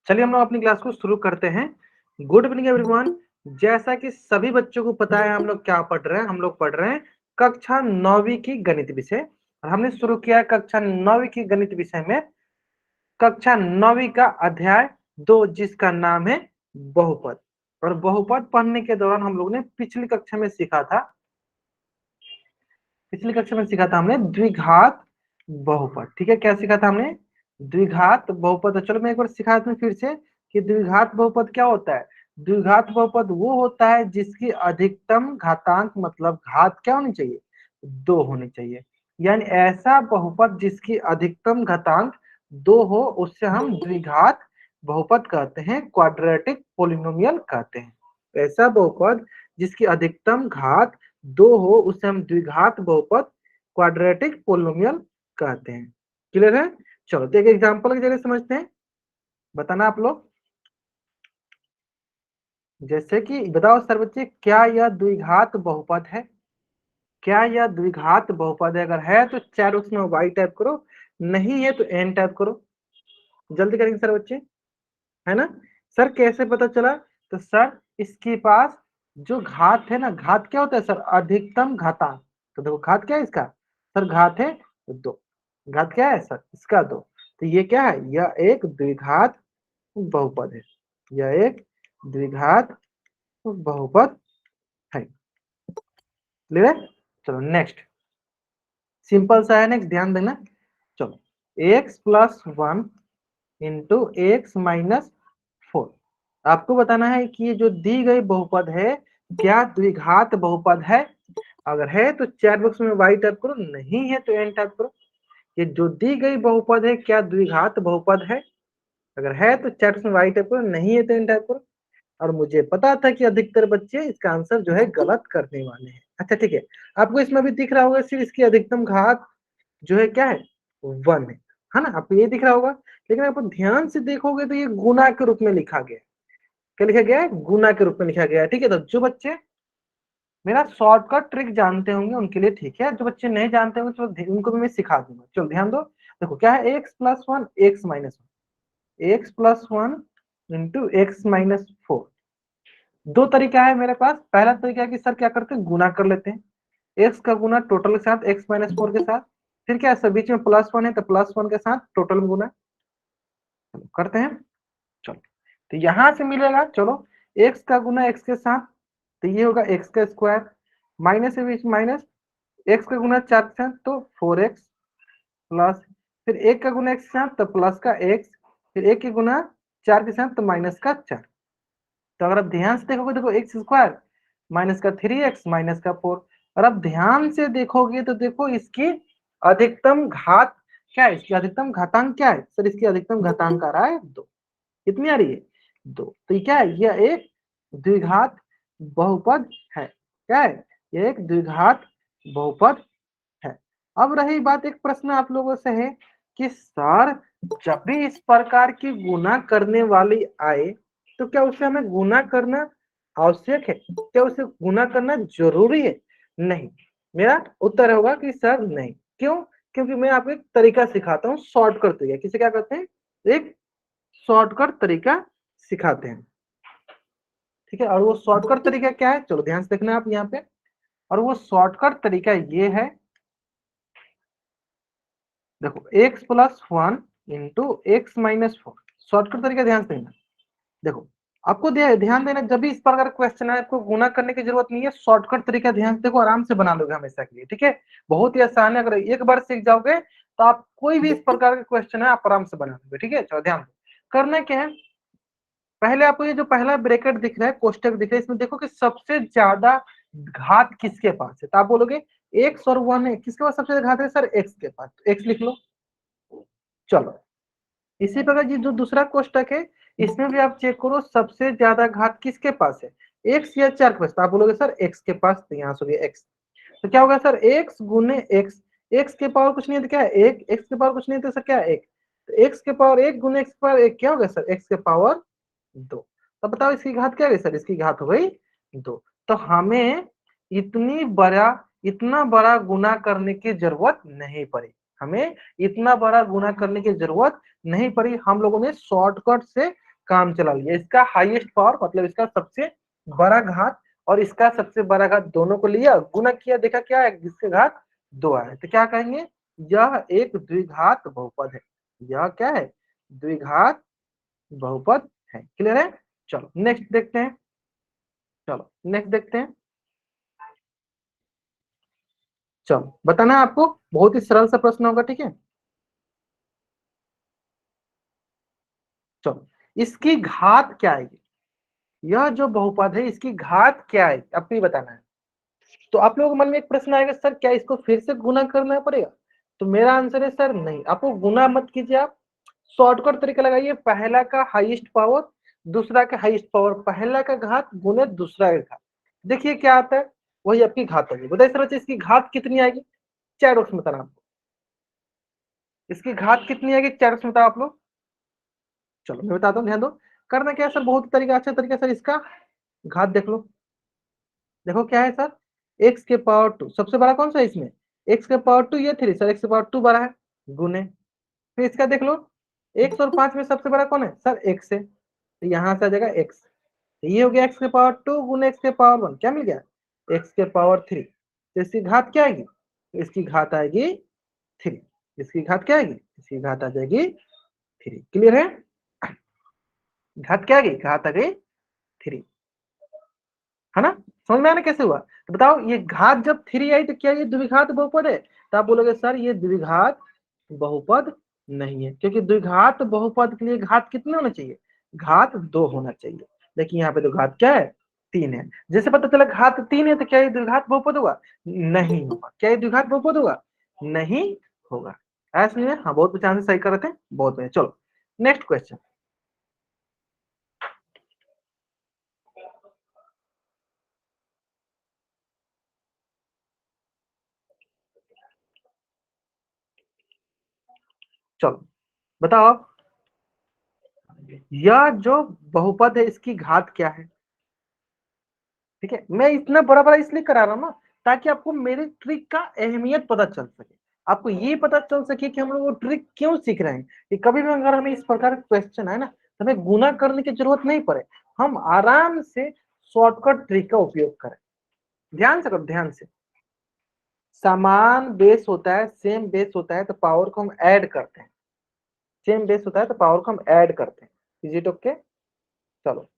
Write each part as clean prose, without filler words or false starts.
चलिए हम लोग अपनी क्लास को शुरू करते हैं। Good evening everyone. जैसा कि सभी बच्चों को पता है हम लोग क्या पढ़ रहे हैं, हम लोग पढ़ रहे हैं कक्षा 9वीं की गणित विषय। और हमने शुरू किया है कक्षा 9वीं की गणित विषय में कक्षा 9वीं का अध्याय 2 जिसका नाम है बहुपद। और बहुपद पढ़ने के दौरान हम लोग ने पिछली कक्षा में सीखा था हमने द्विघात बहुपद। ठीक है, क्या सीखा था हमने? द्विघात बहुपद। चलो मैं एक बार सिखा दूं फिर से कि द्विघात बहुपद क्या होता है। द्विघात बहुपद वो होता है जिसकी अधिकतम घातांक मतलब घात क्या होनी चाहिए? 2 होनी चाहिए। यानी ऐसा बहुपद जिसकी अधिकतम घातांक 2 हो उससे हम द्विघात बहुपद कहते हैं, क्वाड्रेटिक पोलिनोमियल कहते हैं। ऐसा बहुपद जिसकी अधिकतम घात 2 हो उसे हम द्विघात बहुपद, क्वाड्रेटिक पोलिनोमियल कहते हैं। क्लियर है? चलो तो एक एग्जांपल के जरिए समझते हैं, बताना आप लोग। जैसे कि बताओ सर बच्चे, क्या यह द्विघात बहुपद है? क्या यह द्विघात बहुपद है? अगर है तो चार उसमें वाई टाइप करो, नहीं है तो एन टाइप करो। जल्दी करेंगे सर बच्चे, है ना? सर कैसे पता चला? तो सर इसके पास जो घात है ना, घात क्या होता है सर? अधिकतम घातांक। तो देखो घात क्या है इसका? सर घात है 2। घात क्या है सर? इसका 2। तो ये क्या है? यह एक द्विघात बहुपद है। यह एक द्विघात बहुपद है। क्लियर है? चलो नेक्स्ट, सिंपल सा है नेक्स्ट, ध्यान देना। चलो x plus 1 into x minus 4। आपको बताना है कि ये जो दी गई बहुपद है क्या द्विघात बहुपद है? अगर है तो चैट बॉक्स में वाई टाइप करो, नहीं है तो एन टाइप करो। ये जो दी गई बहुपद है क्या द्विघात बहुपद है? अगर है तो चैट बॉक्स में वाई टाइप करो, नहीं है तो एन टाइप करो। और मुझे पता था कि अधिकतर बच्चे इसका आंसर जो है गलत करने वाले हैं। अच्छा ठीक है, आपको इसमें भी दिख रहा होगा सिर्फ इसकी अधिकतम घात जो है क्या है? 1 है ना? आपको ये दिख रहा होगा। लेकिन आप ध्यान से देखोगे तो ये गुना के रूप में लिखा गया है। क्या लिखा गया है? गुना के रूप में लिखा गया है। ठीक है, तो जो बच्चे मेरा शॉर्टकट ट्रिक जानते होंगे उनके लिए ठीक है, जो बच्चे नहीं जानते होंगे तो उनको भी मैं सिखा दूंगा। चलो ध्यान दो, देखो क्या है? X plus 1 x minus 1, x plus 1 into x minus 4। दो तरीका है मेरे पास। पहला तरीका है कि सर क्या करते हैं, गुना कर लेते हैं। एक्स का गुना टोटल के साथ, एक्स माइनस 4 के साथ। फिर क्या है सर, बीच में प्लस 1 है तो प्लस 1 के साथ टोटल में गुना। चलो करते हैं। चलो तो यहां से मिलेगा, चलो एक्स का गुना एक्स के साथ तो ये होगा एक्स का स्क्वायर, माइनस के बीच माइनस, एक्स का गुना 4 के साथ तो 4x प्लस, फिर एक का गुना एक्स के साथ तो प्लस का x, फिर एक के गुना 4 के साथ तो माइनस का 4। तो अगर आप ध्यान से देखोगे, देखो एक्स स्क्वायर माइनस का 3x माइनस का 4। और आप ध्यान से देखोगे तो देखो इसकी अधिकतम घात क्या है? इसकी अधिकतम घातांक क्या है सर? इसकी अधिकतम घातांक आ रहा है 2। कितनी आ रही है? 2। तो ये क्या है? यह एक द्विघात बहुपद है। क्या है? यह एक द्विघात बहुपद है। अब रही बात, एक प्रश्न आप लोगों से है कि सर जब भी इस प्रकार की गुना करने वाली आए तो क्या उसे हमें गुना करना आवश्यक है? क्या उसे गुना करना जरूरी है? नहीं। मेरा उत्तर होगा कि सर नहीं। क्यों? क्योंकि मैं आपको एक तरीका सिखाता हूँ, शॉर्टकट तरीका। किसे क्या कहते हैं? एक शॉर्टकट तरीका सिखाते हैं। ठीक है, और वो शॉर्टकट तरीका क्या है? चलो ध्यान से देखना आप यहाँ पे। और वो शॉर्टकट तरीका ये है, देखो x plus 1 into x minus 4। Shortcut तरीका ध्यान से देना। देखो आपको ध्यान देना, जब भी इस प्रकार क्वेश्चन है आपको गुना करने की जरूरत नहीं है। शॉर्टकट तरीका ध्यान से देखो, आराम से बना लोगे हमेशा के लिए। ठीक है, बहुत ही आसान है। अगर एक बार सीख जाओगे तो आप कोई भी इस प्रकार का क्वेश्चन है आप आराम से बना लोगे। ठीक है, चलो ध्यान करना क्या है, पहले आपको ये जो पहला ब्रैकेट दिख रहा है, कोष्टक दिख रहा है, इसमें देखो कि सबसे ज्यादा घात किसके पास है। तो आप बोलोगे एक्स और 1 है, किसके पास सबसे ज्यादा घात है सर? एक्स के पास, तो एक्स लिख लो। चलो इसी प्रकार ये जो दूसरा कोष्टक है इसमें भी आप चेक करो सबसे ज्यादा घात किसके पास है, एक्स या 4 के पास। तो आप बोलोगे सर एक्स के पास, तो यहाँ से एक्स। तो क्या होगा सर? एक्स गुने एक्स, एक्स के पावर कुछ नहीं है तो क्या है? एक। एक्स के पावर कुछ नहीं है तो सर क्या है? एक। तो एक्स के पावर एक गुने एक्स के पावर एक क्या होगा सर? एक्स के पावर 2। तो बताओ इसकी घात क्या है सर? इसकी घात हो गई 2। तो हमें इतना बड़ा गुना करने की जरूरत नहीं पड़ी। हमें इतना बड़ा गुना करने की जरूरत नहीं पड़ी। हम लोगों ने शॉर्टकट से काम चला लिया। इसका हाईएस्ट पावर मतलब इसका सबसे बड़ा घात और इसका सबसे बड़ा घात दोनों को लिया, गुना किया, देखा क्या है, जिसके घात 2 आए, तो क्या कहेंगे, यह एक द्विघात बहुपद है। यह क्या है, द्विघात बहुपद है। क्लियर है? चलो नेक्स्ट देखते हैं। चलो नेक्स्ट देखते हैं। चलो बताना है आपको, बहुत ही सरल सा प्रश्न होगा, ठीक है। चलो इसकी घात क्या आएगी, यह जो बहुपद है इसकी घात क्या है आपको ये बताना है। तो आप लोगों के मन में एक प्रश्न आएगा, सर क्या इसको फिर से गुना करना पड़ेगा? तो मेरा आंसर है सर नहीं, आपको गुना मत कीजिए, आप शॉर्टकट तरीका लगाइए, पहला का हाईएस्ट पावर दूसरा का हाईएस्ट पावर, पहला का घात गुने दूसरा का घात, देखिए क्या आता है, वही आपकी घात होगी। बताइए सर बच्चे इसकी घात कितनी आएगी, चार ऑप्शन बताना आपको, इसकी घात कितनी आएगी, चार ऑप्शन बताओ आप लोग। चलो मैं बताता हूँ, ध्यान दो। करना क्या है सर, बहुत तरीका, अच्छा तरीका सर, इसका घात देख लो। देखो क्या है सर, एक्स के पावर टू सबसे बड़ा कौन सा है इसमें, एक्स के पावर टू, ये थ्री सर, एक्स के पावर टू बड़ा है, गुने। फिर इसका देख लो, एक्स और पांच में सबसे बड़ा कौन है सर, एक्स है, तो यहाँ से आ जाएगा एक्स, ये हो गया एक्स के पावर टू गुने एक्स के पावर वन, क्या मिल गया, एक्स के पावर थ्री। तो इसकी घात क्या आएगी, इसकी घात आएगी थ्री, इसकी घात क्या आएगी, इसकी घात आ जाएगी थ्री। क्लियर है? घात क्या आ गई, घात आ गई थ्री, है ना। समझ में आना कैसे हुआ, तो बताओ ये घात जब थ्री आई तो क्या ये द्विघात बहुपद है, तो आप बोलोगे सर ये द्विघात बहुपद नहीं है, क्योंकि द्विघात बहुपद के लिए घात कितने होना चाहिए, घात दो होना चाहिए। लेकिन यहाँ पे तो घात क्या है, तीन है। जैसे पता चला घात तीन है तो क्या ये द्विघात बहुपद होगा, नहीं होगा। क्या ये द्विघात बहुपद होगा, नहीं होगा। ऐसा नहीं है, हाँ बहुत कुछ आंसर सही कर रहे थे, बहुत बढ़िया। चलो नेक्स्ट क्वेश्चन। चलो बताओ आप, यह जो बहुपद है इसकी घात क्या है। ठीक है, मैं इतना बड़ा बड़ा इसलिए करा रहा हूँ ना, ताकि आपको मेरी ट्रिक का अहमियत पता चल सके, आपको ये पता चल सके कि हम लोग वो ट्रिक क्यों सीख रहे हैं, कि कभी भी अगर हमें इस प्रकार का क्वेश्चन है ना, तो हमें गुना करने की जरूरत नहीं पड़े, हम आराम से शॉर्टकट ट्रिक का उपयोग करें। ध्यान से करो, ध्यान से। समान बेस होता है, सेम बेस होता है तो पावर को हम ऐड करते हैं, सेम बेस होता है तो पावर को हम ऐड करते हैं। Is it okay? चलो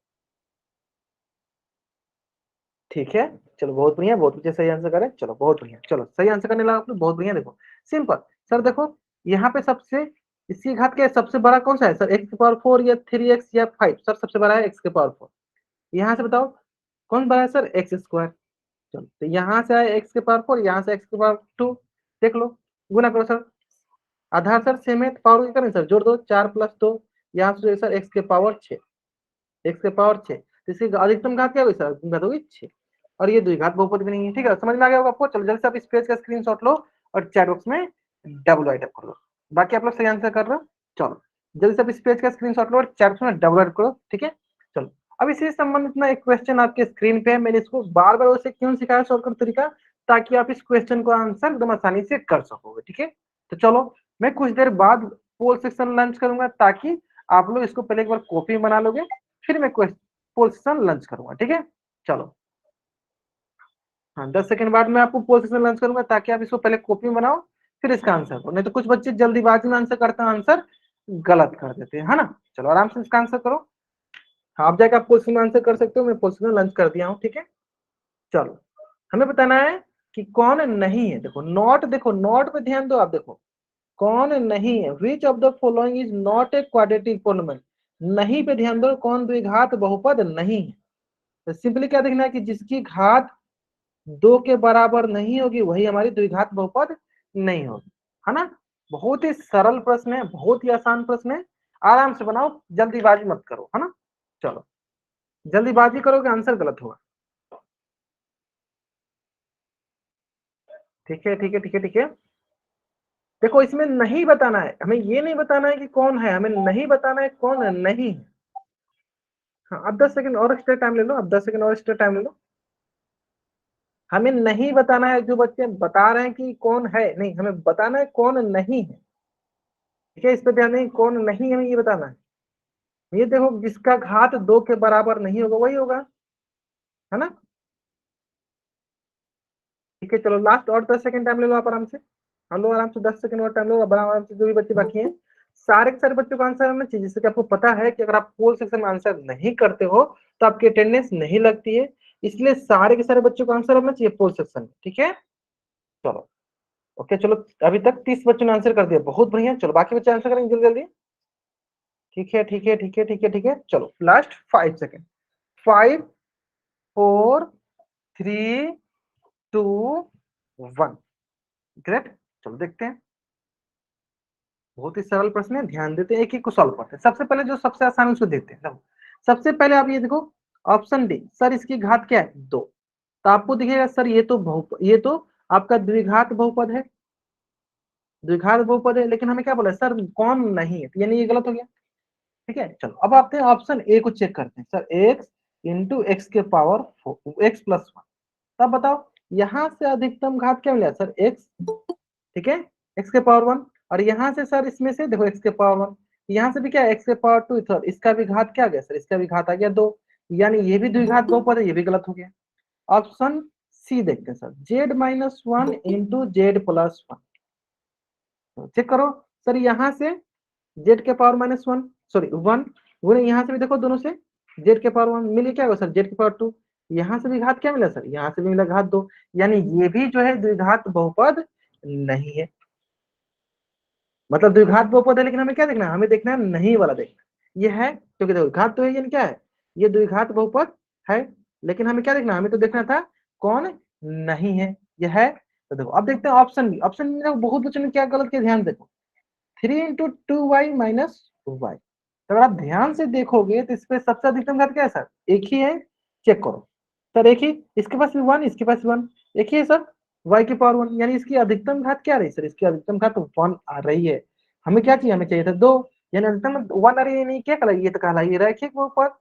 ठीक है, चलो बहुत बढ़िया, बहुत बढ़िया, सही आंसर करें, चलो बहुत बढ़िया, चलो सही आंसर करने लगा आपने, बहुत बढ़िया। देखो सिंपल सर, देखो यहाँ पे सबसे, इसकी घात क्या है, सबसे बड़ा कौन सा है सर, एक्स के पावर फोर या थ्री एक्स या फाइव, सर सबसे बड़ा है एक्स के पावर फोर। यहाँ से बताओ कौन बड़ा है सर, एक्स स्क्वायर। चलो तो यहाँ से आए एक्स के पावर फोर, यहाँ से एक्स के पावर टू, देख लो, गुना करो सर, आधार सर सेम है तो पावर क्या करें सर, जोड़ दो, चार प्लस दो, यहाँ से सर एक्स के पावर छः, एक्स के पावर छः, तो इसकी अधिकतम घात क्या होगी सर, घात होगी छः, और ये द्विघात बहुपद भी नहीं है। ठीक है, समझ में आ गया होगा आपको। चलो जल्दी से आप इस पेज का स्क्रीनशॉट लो और चैट बॉक्स में डबल राइट अप कर दो। बाकी आप लोग सही आंसर कर रहे हो, चलो जल्दी से आप इस पेज का स्क्रीनशॉट लो और चैट बॉक्स में डबल राइट करो, ठीक है। चलो अब इसी से संबंधित ना एक क्वेश्चन आपके स्क्रीन पे है, मैंने इसको बार बार उसे क्यों सिखाया शॉर्टकट तरीका, ताकि आप इस क्वेश्चन को आंसर एकदम आसानी से कर सकोगे, ठीक है। तो चलो मैं कुछ देर बाद पोल सेक्शन लंच करूंगा, ताकि आप लोग इसको पहले एक बार कॉपी बना लोगे, फिर मैं पोल सेक्शन लंच करूंगा, ठीक है। चलो हाँ 10 सेकंड बाद मैं आपको पोल सेक्शन लंच करूंगा, ताकि आप इसको पहले कॉपी में बनाओ फिर इसका आंसर करो, नहीं तो कुछ बच्चे जल्दीबाजी में आंसर करते हैं, आंसर गलत कर देते हैं, है ना। चलो आराम से इसका आंसर करो। हाँ आप जाकर आप पोल सेक्शन में आंसर कर सकते हो, मैं पोल सेक्शन लंच कर दिया हूँ, ठीक है। चलो हमें बताना है कि कौन नहीं है, देखो नॉट, देखो नॉट पे ध्यान दो आप, देखो कौन नहीं है, which of the following is not a quadratic polynomial, नहीं पे ध्यान दो, कौन द्विघात बहुपद नहीं है। तो सिंपली क्या देखना है कि जिसकी घात दो के बराबर नहीं होगी वही हमारी द्विघात बहुपद नहीं होगी, है ना। बहुत ही सरल प्रश्न है, बहुत ही आसान प्रश्न है, आराम से बनाओ, जल्दीबाजी मत करो, है ना। चलो जल्दीबाजी करोगे आंसर गलत होगा। ठीक है ठीक है ठीक है ठीक है। देखो इसमें नहीं बताना है, हमें ये नहीं बताना है कि कौन है, हमें नहीं बताना है कौन नहीं है। हाँ अब 10 सेकंड और एक्स्ट्रा टाइम ले लो, अब 10 सेकंड और एक्स्ट्रा टाइम ले लो। हमें नहीं बताना है, जो बच्चे बता रहे हैं कि कौन है, नहीं, हमें बताना है कौन नहीं है, ठीक है। इस पर ध्यान नहीं, कौन नहीं हमें ये बताना है। ये देखो जिसका घात 2 के बराबर नहीं होगा वही होगा, है ना। ठीक है चलो लास्ट और 10 सेकंड टाइम ले लो आप आराम से, हम लोग आराम से 10 सेकंड और टाइम लो, अब आराम से जो भी बच्चे बाकी हैं सारे के सारे बच्चों का आंसर आना चाहिए, जिससे कि आपको पता है कि अगर आप पोल सेक्शन में आंसर नहीं करते हो तो आपकी अटेंडेंस नहीं लगती है, इसलिए सारे के सारे बच्चों का आंसर आना चाहिए पोल सेक्शन में, ठीक है। चलो ओके चलो, अभी तक 30 बच्चों ने आंसर कर दिया, बहुत बढ़िया। चलो बाकी बच्चे आंसर करेंगे जल्दी जल्दी। ठीक है ठीक है ठीक है ठीक है ठीक है, चलो लास्ट 5 सेकेंड। 5 4 3 2 1। ग्रेट। चलो देखते हैं, बहुत ही सरल प्रश्न है, ध्यान देते हैं, एक एक को सॉल्व करते हैं। सबसे पहले जो सबसे आसान उसको देखते हैं। चलो सबसे पहले आप ये देखो, ऑप्शन डी, सर इसकी घात क्या है 2, तो आपको दिखेगा सर ये तो आपका द्विघात बहुपद है, द्विघात बहुपद है, लेकिन हमें क्या बोला सर कौन नहीं है, यानी ये गलत हो गया। ठीक है चलो अब आते हैं ऑप्शन ए को चेक करते हैं, सर एक्स इंटू एक्स के पावर एक्स प्लस 1, तब बताओ यहाँ से अधिकतम घात क्या मिला सर एक्स, ठीक है एक्स के पावर 1, और यहाँ से सर इसमें से देखो एक्स के पावर 1, यहाँ से भी क्या एक्स के पावर 2, सर इसका भी घात क्या आ गया सर, इसका भी घात आ गया 2, यानी ये भी द्विघात बहुपद है, ये भी गलत हो गया। ऑप्शन सी देखते हैं sir, z-1 into Z plus 1, check करो सर यहाँ से जेड के पावर -1 सॉरी 1 गुणे यहाँ से भी देखो दोनों से जेड के पावर 1 मिले क्या होगा सर जेड के पावर 2, यहाँ से भी घात क्या मिला सर, यहाँ से भी मिला घात 2, यानी ये भी जो है द्विघात बहुपद नहीं है। मतलब द्विघात बहुपद है लेकिन हमें क्या देखना है, हमें देखना है नहीं वाला देखना, ये है क्योंकि देखो घात तो है, यानी क्या है ये द्विघात बहुपद है, लेकिन हमें क्या देखना है, हमें तो देखना था कौन नहीं है, यह है। तो देखो अब देखते हैं ऑप्शन बी, ऑप्शन बी में बहुत बच्चों ने क्या गलत किया, ध्यान देखो 3 × 2y माइनस 2y, अगर आप ध्यान से देखोगे तो इस पे सबसे अधिकतम घात क्या है सर, एक ही है, चेक करो सर एक ही, इसके पास भी 1 इसके पास भी 1, एक ही है सर y की पावर 1, यानी इसकी अधिकतम घात क्या रही सर, इसकी अधिकतम घात 1 आ रही है। हमें क्या चाहिए, हमें चाहिए था 2, यानी अधिकतम 1 आ रही है, नहीं क्या कहलाइए, ये तो कहलाइए रैखिक बहुपद,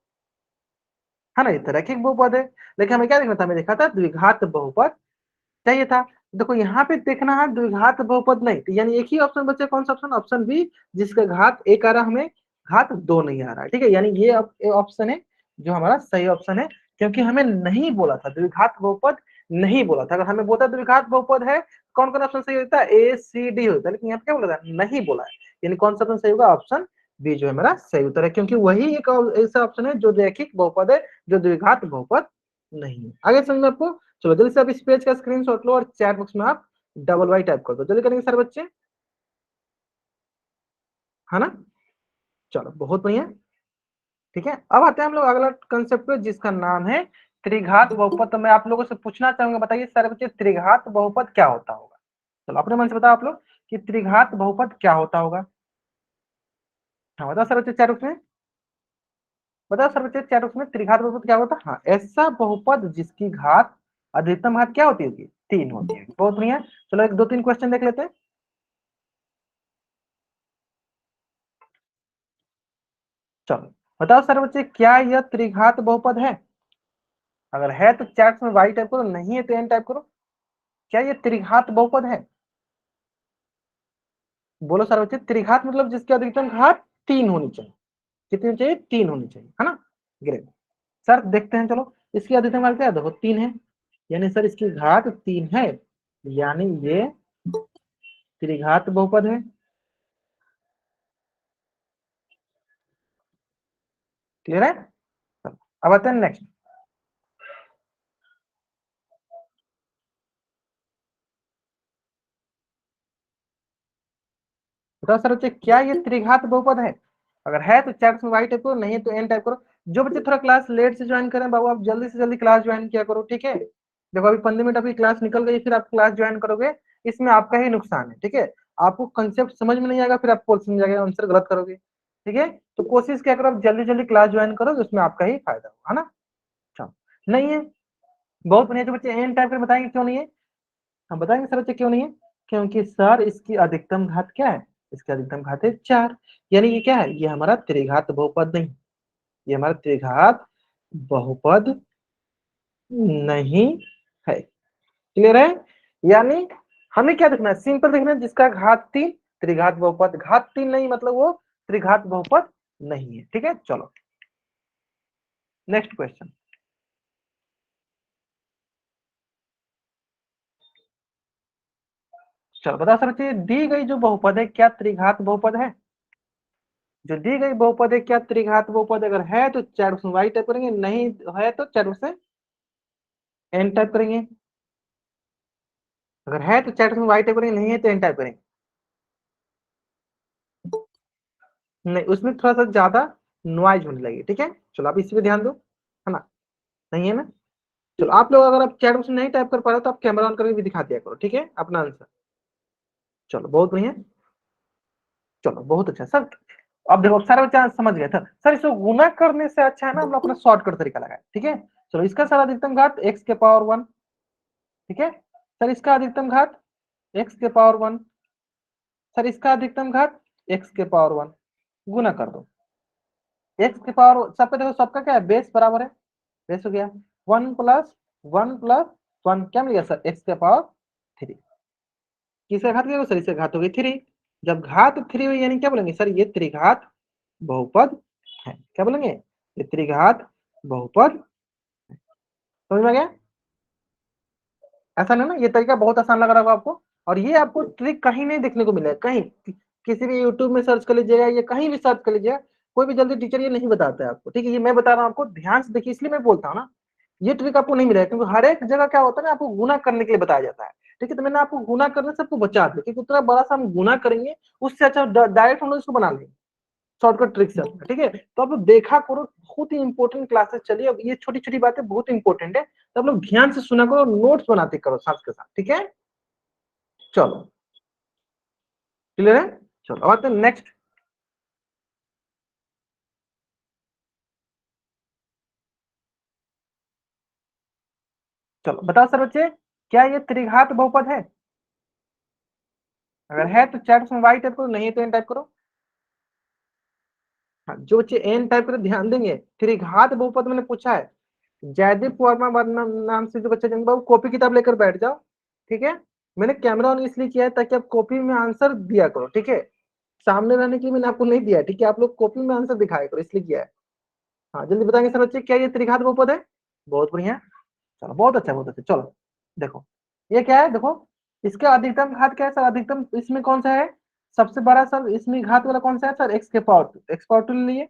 है ना, ये तो रैखिक बहुपद है, लेकिन हमें क्या देखना था, हमें देखा था द्विघात बहुपद चाहिए था। देखो यहाँ पे देखना है द्विघात बहुपद नहीं, तो यानी एक ही ऑप्शन बचे, कौन सा ऑप्शन, ऑप्शन बी, जिसका घात 1 आ रहा, हमें घात 2 नहीं आ रहा है, ठीक है, यानी ये ऑप्शन है जो हमारा सही ऑप्शन है, क्योंकि हमें नहीं बोला था द्विघात बहुपद, नहीं बोला था, अगर हमें बोलता द्विघात बहुपद है कौन कौन ऑप्शन सही होता है, ए सी डी होता है, लेकिन यहाँ पे क्या बोला था, नहीं बोला है, यानी कौन सा ऑप्शन सही होगा, ऑप्शन बी जो है मेरा सही उत्तर है, क्योंकि वही एक ऐसा ऑप्शन है जो रैखिक बहुपद है, जो द्विघात बहुपद नहीं है। आगे समझ में आपको, चलो जल्दी से आप इस पेज का स्क्रीनशॉट लो और चैट बॉक्स में आप डबल वाई टाइप कर दो, जल्दी करेंगे सारे बच्चे, है ना। चलो बहुत बढ़िया, ठीक है अब आते हैं हम लोग अगला कंसेप्ट पे जिसका नाम है त्रिघात बहुपद। तो मैं आप लोगों से पूछना चाहूंगा, बताइए सारे बच्चे त्रिघात बहुपद क्या होता होगा, चलो अपने मन से बताओ आप लोग कि त्रिघात बहुपद क्या होता होगा। हाँ बताओ सर बच्चे चैट बॉक्स में, बताओ सर बच्चे चैट बॉक्स में त्रिघात बहुपद क्या होता है, हाँ ऐसा बहुपद जिसकी घात अधिकतम घात क्या होती होगी, 3 होती है, बहुत बढ़िया। चलो एक दो तीन क्वेश्चन देख लेते हैं। चलो बताओ सर बच्चे क्या यह त्रिघात बहुपद है, अगर है तो चैट में वाई टाइप करो, नहीं है तो एन टाइप करो, क्या ये त्रिघात बहुपद है, बोलो सर बच्चे, त्रिघात मतलब जिसकी अधिकतम घात 3 होनी चाहिए, कितनी होनी चाहिए, 3 होनी चाहिए, है ना। ग्रेट सर देखते हैं, चलो इसकी अधिकतम घात क्या है, देखो 3 है, यानी सर इसकी घात 3 है, यानी ये त्रिघात बहुपद है, क्लियर है। अब आते हैं नेक्स्ट, बताओ सर बच्चे क्या ये त्रिघात बहुपद है, अगर है तो चैट में वाई टाइप करो, नहीं है तो एन टाइप करो। जो बच्चे थोड़ा क्लास लेट से ज्वाइन करें बाबू, आप जल्दी से जल्दी क्लास ज्वाइन किया करो, ठीक है। देखो अभी 15 मिनट अभी क्लास निकल गई, फिर आप क्लास ज्वाइन करोगे, इसमें आपका ही नुकसान है, ठीक है। आपको कंसेप्ट समझ में नहीं आएगा, फिर आप क्वेश्चन जाएगा आंसर गलत करोगे, ठीक है। तो कोशिश क्या करो, आप जल्दी जल्दी क्लास ज्वाइन करो, उसमें आपका ही फायदा होगा, है ना। अच्छा नहीं है, बहुत बढ़िया, जो बच्चे एन टाइप कर बताएंगे क्यों नहीं है, हम बताएंगे सर बच्चे क्यों नहीं है, क्योंकि सर इसकी अधिकतम घात क्या है, इसकी अधिकतम घात है 4, यानी ये क्या है, ये हमारा त्रिघात बहुपद नहीं, ये हमारा त्रिघात बहुपद नहीं है, क्लियर है। यानी हमें क्या देखना है, सिंपल देखना है, जिसका घात 3 त्रिघात बहुपद, घात 3 नहीं मतलब वो त्रिघात बहुपद नहीं है। ठीक है, चलो नेक्स्ट क्वेश्चन। चलो बताओ सर बच्चे, दी गई जो बहुपद है क्या त्रिघात बहुपद है? जो दी गई बहुपद है क्या त्रिघात बहुपद? अगर है तो चार उसमें वाई टाइप करेंगे, नहीं है तो चार उसमें एन टाइप करेंगे। अगर है तो चैट में वाई टाइप करेंगे, नहीं है तो एन टाइप करेंगे। नहीं, उसमें थोड़ा सा ज्यादा नॉइज होने लगी। ठीक है, चलो आप इसी पे ध्यान दो, है ना? नहीं है ना? चलो आप लोग अगर आप चैट में नहीं टाइप कर पा रहे हो तो आप कैमरा ऑन करके भी दिखा दिया करो। ठीक है, अपना आंसर। चलो बहुत बढ़िया, चलो बहुत अच्छा सर। अब देखो सारे बच्चे समझ गए थे सर, इसको गुना करने से अच्छा है ना हम लोग अपना शॉर्टकट तरीका लगाए। ठीक है, चलो इसका सर अधिकतम घात एक्स के पावर वन। ठीक है सर, इसका अधिकतम घात एक्स के पावर वन। सर इसका अधिकतम घात एक्स के पावर वन। गुना कर दो एक्स के पावर, सब पे देखो सबका क्या है, बेस बराबर है। बेस हो गया वन प्लस वन, क्या मिल गया सर, एक्स के पावर थ्री। किसका घात किया सर, इसका घात हो गई थ्री। जब घात थ्री हुई यानी क्या बोलेंगे सर, ये त्रिघात बहुपद है। क्या बोलेंगे, ये त्रिघात बहुपद। समझ में आ गया? ऐसा नहीं ना, ये तरीका बहुत आसान लग रहा होगा आपको। और ये आपको ट्रिक कहीं नहीं देखने को मिलेगा, कहीं किसी भी यूट्यूब में सर्च कर लीजिएगा, ये कहीं भी सर्च कर लीजिएगा, कोई भी जल्दी टीचर ये नहीं बताता है आपको। ठीक है, ये मैं बता रहा हूँ आपको, ध्यान से देखिए, इसलिए मैं बोलता हूँ ना, ये ट्रिक आपको नहीं मिलेगा, क्योंकि हर एक जगह क्या होता है ना, आपको गुना करने के लिए बताया जाता है। ठीक है, तो मैंने आपको गुना करने से आपको बचा दिया, क्योंकि उतना बड़ा सा हम गुना करेंगे, उससे अच्छा डायरेक्ट हम लोग इसको बना लेंगे शॉर्टकट ट्रिक से। ठीक है, तो आप लोग देखा करो, बहुत ही इंपॉर्टेंट क्लासेस चलिए, अब ये छोटी छोटी बातें बहुत इंपॉर्टेंट है, तो आप लोग ध्यान से सुना करो, नोट्स बनाते करो साथ के साथ। ठीक है, चलो क्लियर है। चलो अब आते हैं नेक्स्ट। चलो बताओ सर बच्चे, क्या ये त्रिघात बहुपद है? अगर है तो चैट में वाई टाइप करो, नहीं है तो एन टाइप करो। हाँ, जो बच्चे एन टाइप करे ध्यान देंगे, त्रिघात बहुपद मैंने पूछा है। जयदीप वर्मा वर्मा नाम से जो बच्चे जंग बाबू कॉपी किताब लेकर बैठ जाओ। ठीक है, मैंने कैमरा ऑन इसलिए किया है ताकि आप कॉपी में आंसर दिया करो। ठीक है, सामने रहने के लिए मैंने आपको नहीं दिया है। ठीक है, आप लोग कॉपी में आंसर दिखाया करो, इसलिए किया है। हाँ जल्दी बताएंगे सर बच्चे, क्या ये त्रिघात बहुपद है? बहुत बढ़िया, चलो बहुत अच्छा बहुत अच्छा। चलो देखो, ये क्या है, देखो इसका अधिकतम घात क्या है सर, अधिकतम इसमें कौन सा है, सबसे बड़ा सर इसमें घात वाला कौन सा है सर, एक्स के power two, X power two ले लिए।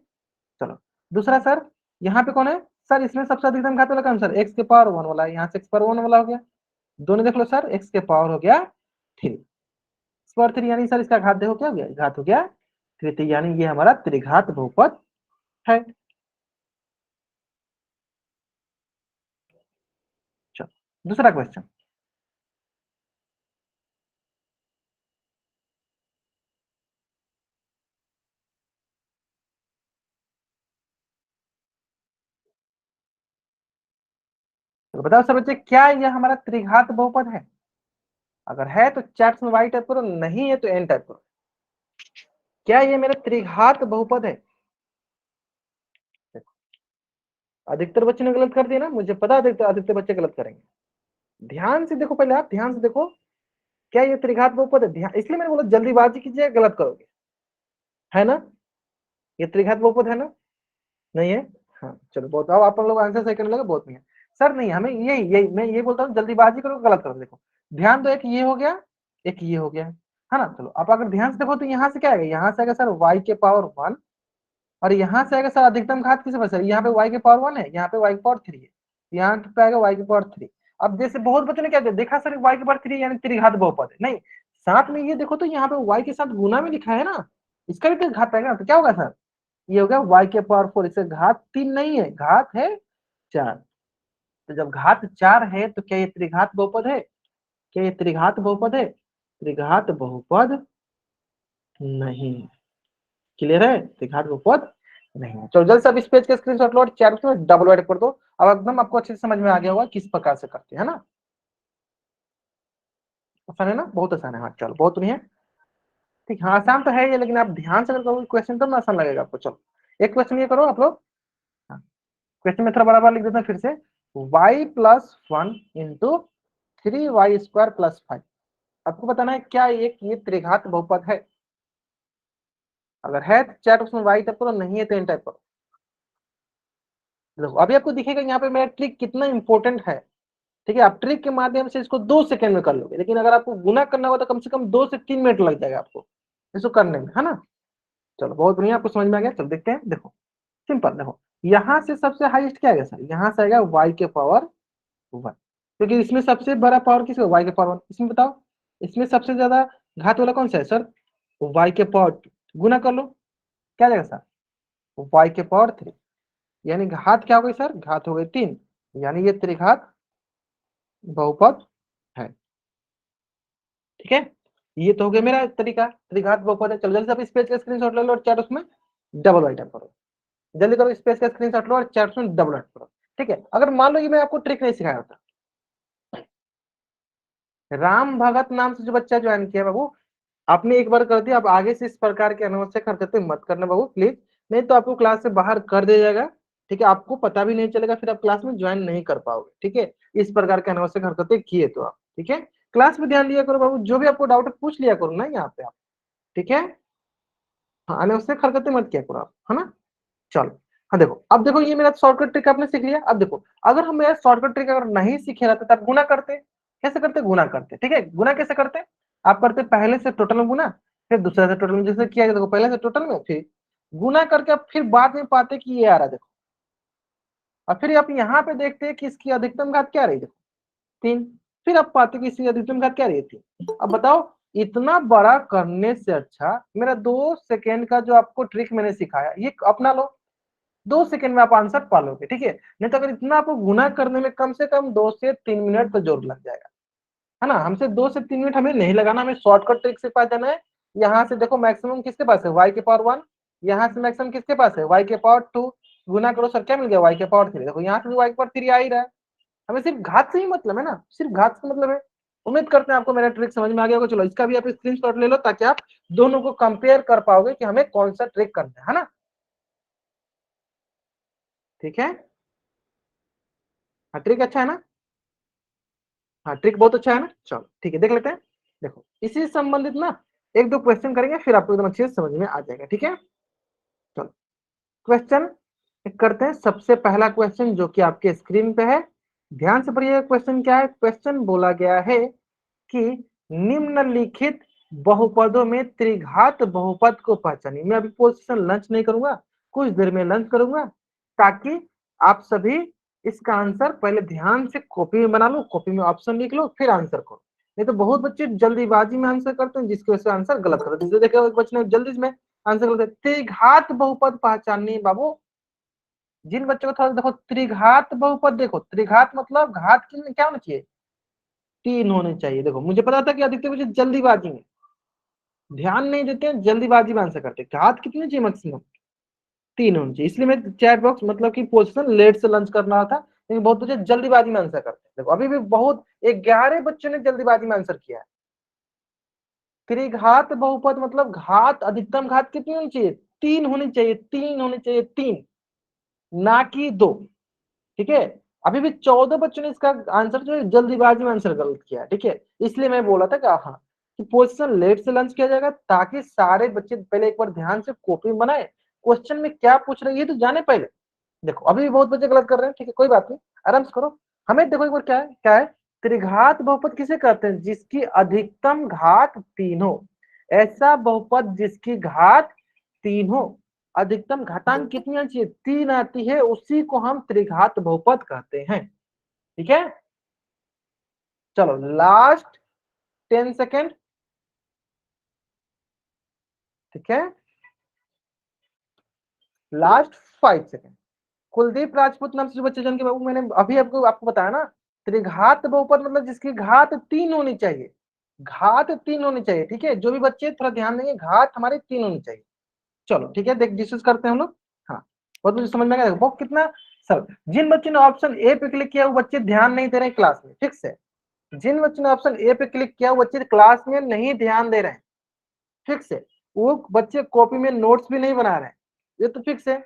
चलो दूसरा सर, यहाँ पे कौन है सर, इसमें सबसे अधिकतम घात वाला कौन सर, एक्स के पावर वन वाला, यहाँ से एक्स पावर वन वाला हो गया। दोनों देख लो सर, एक्स के पावर हो गया थ्री, एक्स पावर थ्री, यानी सर इसका घात देखो क्या हो गया, घात हो गया थ्री, यानी ये हमारा त्रिघात बहुपद है। चलो दूसरा क्वेश्चन। तो बताओ सर बच्चे, क्या यह हमारा त्रिघात बहुपद है? अगर है तो चैट्स में वाई टाइप करो, नहीं है तो एन टाइप करो। क्या ये मेरा त्रिघात बहुपद है? अधिकतर बच्चे ने गलत कर दिया ना, मुझे पता है अधिकतर अधिकतर बच्चे गलत करेंगे। ध्यान से देखो, पहले आप ध्यान से देखो, क्या ये त्रिघात बहुपद है? ध्यान, इसलिए मैंने बोला जल्दीबाजी कीजिए गलत करोगे, है ना? ये त्रिघात बहुपद है ना? नहीं है? हाँ चलो बहुत, अब आप लोग आंसर सही करने लगे, बहुत नहीं है सर, नहीं हमें यही यही मैं ये बोलता हूँ, जल्दीबाजी करो गलत करो। देखो ध्यान दो, एक ये हो गया, एक ये हो गया, है ना? चलो आप अगर ध्यान से देखो तो यहाँ से क्या आएगा, यहाँ से आएगा सर वाई के पावर वन, और यहाँ से आएगा सर अधिकतम घात किसे सर, यहाँ पे y के पावर वन है, यहाँ पे y के पावर थ्री है, यहाँ पे आएगा y के पावर थ्री। अब जैसे बहुत बच्चों ने क्या देखा सर, y के पावर थ्री यानी त्रिघात बहुपद है, नहीं, साथ में ये देखो तो यहाँ पे y के साथ गुना में लिखा है ना, इसका भी तो घात आएगा, तो क्या होगा सर, ये होगा y के पावर फोर। इससे घात तीन नहीं है, घात है चार। तो जब घात चार है तो क्या ये त्रिघात बहुपद है? क्या ये त्रिघात बहुपद है? त्रिघात बहुपद नहीं। क्लियर है, त्रिघात बहुपद नहीं है। चलो जल्द से अब इस पेज का स्क्रीनशॉट लो और चैट में डबल ऐड कर दो। अब एकदम आपको अच्छे से समझ में आ गया होगा किस प्रकार से करते हैं ना। आसान है ना, बहुत आसान है। हाँ चलो बहुत बढ़िया, ठीक। हाँ आसान तो है ये, लेकिन आप ध्यान से अगर करोगे क्वेश्चन तब ना आसान लगेगा आपको। चलो एक क्वेश्चन ये करो आप लोग। हाँ, क्वेश्चन में थोड़ा बराबर लिख देते हैं फिर से, y plus one into three Y square plus five. आपको बताना है क्या एक ये त्रिघात बहुपद है? अगर है तो चैट बॉक्स में वाई टाइप करो, नहीं है तो एन टाइप करो। देखो अभी आपको दिखेगा यहाँ पे मेरा ट्रिक कितना इंपॉर्टेंट है। ठीक है, आप ट्रिक के माध्यम से इसको 2 सेकंड में कर लोगे, लेकिन अगर आपको गुना करना होगा तो कम से कम 2 से 3 मिनट लग जाएगा आपको इसको करने में, है ना। चलो बहुत बढ़िया, आपको समझ में आ गया। चलो देखते हैं। देखो सिंपल, देखो यहाँ से सबसे हाईएस्ट क्या आएगा सर, यहाँ से आएगा y के पावर 1, क्योंकि इसमें सबसे बड़ा पावर किसका, y के पावर 1। इसमें बताओ इसमें सबसे ज्यादा घात वाला कौन सा है सर, y के पावर 2। गुना कर लो, क्या जाएगा सर, y के पावर 3, यानी घात क्या हो गई सर, घात हो गई 3, यानी ये त्रिघात बहुपद है। ठीक है, ये तो हो गया मेरा तरीका, त्रिघात बहुपद है। चलो जल्दी से आप स्पेस का स्क्रीनशॉट ले लो और चैट उसमें डबल राइट करो। जल्दी करो, स्पेस का स्क्रीनशॉट लो और चैट में डबल राइट करो। ठीक है, अगर मान लो ये मैं आपको ट्रिक नहीं सिखाया होता, राम भगत नाम से जो बच्चा ज्वाइन किया बाबू, आपने एक बार कर दिया, आप आगे से इस प्रकार के अनावश्यक हरकतें मत करना बाबू प्लीज, नहीं तो आपको क्लास से बाहर कर दिया जाएगा। ठीक है, आपको पता भी नहीं चलेगा, फिर आप क्लास में ज्वाइन नहीं कर पाओगे। ठीक है, इस प्रकार के अनावश्यक हरकतें किए तो आप, ठीक है, क्लास में ध्यान दिया करो बाबू, जो भी आपको डाउट है पूछ लिया करो ना यहाँ पे आप। ठीक है, हाँ अनावश्यक हरकतें मत किया करो आप, है ना। चलो, हाँ देखो, अब देखो ये मेरा शॉर्टकट ट्रिक आपने सीख लिया। अब देखो अगर हम मेरा शॉर्टकट ट्रिक अगर नहीं सीखे रहते तब गुना करते, कैसे करते, गुना करते। ठीक है, गुना कैसे करते, आप करते पहले से टोटल में गुना, फिर दूसरे से टोटल में, जैसे किया देखो पहले से टोटल में, फिर गुना करके आप फिर बाद में पाते कि ये आ रहा है देखो, और फिर आप यहाँ पे देखते हैं कि इसकी अधिकतम घात क्या रही, देखो 3, फिर आप पाते कि इसकी अधिकतम घात क्या रही थी। अब बताओ, इतना बड़ा करने से अच्छा मेरा 2 सेकेंड का जो आपको ट्रिक मैंने सिखाया ये अपना लो, 2 सेकंड में आप आंसर पालोगे। ठीक है, नहीं तो अगर इतना आपको गुना करने में कम से कम 2 से 3 मिनट तो जरूर लग जाएगा, है ना। हमसे 2 से 3 मिनट हमें नहीं लगाना, हमें शॉर्टकट ट्रिक से पास जाना है। यहाँ से देखो मैक्सिमम किसके पास है, y के पावर 1, यहाँ से मैक्सिमम किसके पास है, y के पावर 2, गुना करो सर क्या मिल गया, y के पावर 3। देखो यहाँ से भी y के पावर 3 आ ही रहा है, हमें सिर्फ घात से ही मतलब है ना, सिर्फ घात से मतलब है। उम्मीद करते हैं आपको मेरा ट्रिक समझ में आ गया होगा। चलो इसका भी आप स्क्रीनशॉट ले लो ताकि आप दोनों को कंपेयर कर पाओगे कि हमें कौन सा ट्रिक करना है ना। ठीक है, हाँ ट्रिक अच्छा है ना, हाँ ट्रिक बहुत अच्छा है ना। चलो ठीक है, देख लेते हैं। देखो इसी से संबंधित ना 1-2 क्वेश्चन करेंगे, फिर आपको एकदम अच्छे से समझ में आ जाएगा। ठीक है, चलो क्वेश्चन करते हैं। सबसे पहला क्वेश्चन जो कि आपके स्क्रीन पे है, ध्यान से पढ़िए। क्वेश्चन क्या है, क्वेश्चन बोला गया है कि निम्नलिखित बहुपदों में त्रिघात बहुपद को पहचानिए। मैं अभी पोजीशन लंच नहीं करूंगा, कुछ देर में लंच करूंगा, ताकि आप सभी इसका आंसर पहले ध्यान से कॉपी में बना लो, कॉपी में ऑप्शन लिख लो, फिर आंसर करो। नहीं तो बहुत बच्चे जल्दीबाजी में आंसर करते हैं, जिसकी वजह से आंसर गलत करते हैं। देखो एक बच्चे ने जल्दी में आंसर गलत, त्रिघात बहुपद पहचानिए बाबू। जिन बच्चों को थोड़ा देखो, त्रिघात बहुपद, देखो त्रिघात मतलब घात क्या होना चाहिए, 3 होने चाहिए। देखो मुझे पता था कि अधिकतर बच्चे जल्दीबाजी में ध्यान नहीं देते हैं, जल्दीबाजी में आंसर करते हैं। घात कितनी चाहिए, मैक्सिमम 3 होनी चाहिए। इसलिए मैं चैट बॉक्स मतलब कि पोजीशन लेट से लंच करना था, लेकिन बहुत बच्चे जल्दीबाजी में आंसर करते हैं। देखो अभी भी बहुत 11 बच्चों ने जल्दीबाजी में आंसर किया है। त्रिघात बहुपद मतलब घात, अधिकतम घात कितनी होनी चाहिए, 3 होनी चाहिए, 3 होनी चाहिए, 3 ना कि 2। ठीक है, अभी भी 14 बच्चों ने इसका आंसर जो है जल्दीबाजी में आंसर गलत किया है। ठीक है, इसलिए मैं बोला था कि हाँ कि पोजीशन लेट से लंच किया जाएगा, ताकि सारे बच्चे पहले एक बार ध्यान से कॉपी बनाए, क्वेश्चन में क्या पूछ रही है तो जाने पहले। देखो अभी भी बहुत बच्चे गलत कर रहे हैं, ठीक है कोई बात नहीं, आराम से करो। हमें देखो एक बार क्या है, क्या है, त्रिघात बहुपद किसे कहते हैं, जिसकी अधिकतम घात 3 हो। ऐसा बहुपद जिसकी घात 3 हो, अधिकतम घातांक कितनी आनी चाहिए, 3 आती है, उसी को हम त्रिघात बहुपद कहते हैं। ठीक है, चलो लास्ट 10 सेकेंड। ठीक है, लास्ट 5 सेकेंड। कुलदीप राजपूत नाम से जो बच्चे जन के बाबू, मैंने अभी आपको आपको बताया ना, त्रिघात बहुपद मतलब जिसकी घात 3 होनी चाहिए, घात 3 होनी चाहिए। ठीक है, जो भी बच्चे थोड़ा ध्यान देंगे, घात हमारी 3 होनी चाहिए। चलो ठीक है, देख डिस्कस करते हैं हम लोग। हाँ बहुत मुझे समझ में आ गया, बहुत कितना सर। जिन बच्चों ने ऑप्शन ए पे क्लिक किया वो बच्चे ध्यान नहीं दे रहे हैं क्लास में, ठीक से। जिन बच्चों ने ऑप्शन ए पे क्लिक किया वो बच्चे क्लास में नहीं ध्यान दे रहे हैं, ठीक से। वो बच्चे कॉपी में नोट्स भी नहीं बना रहे हैं, ये तो फिक्स है।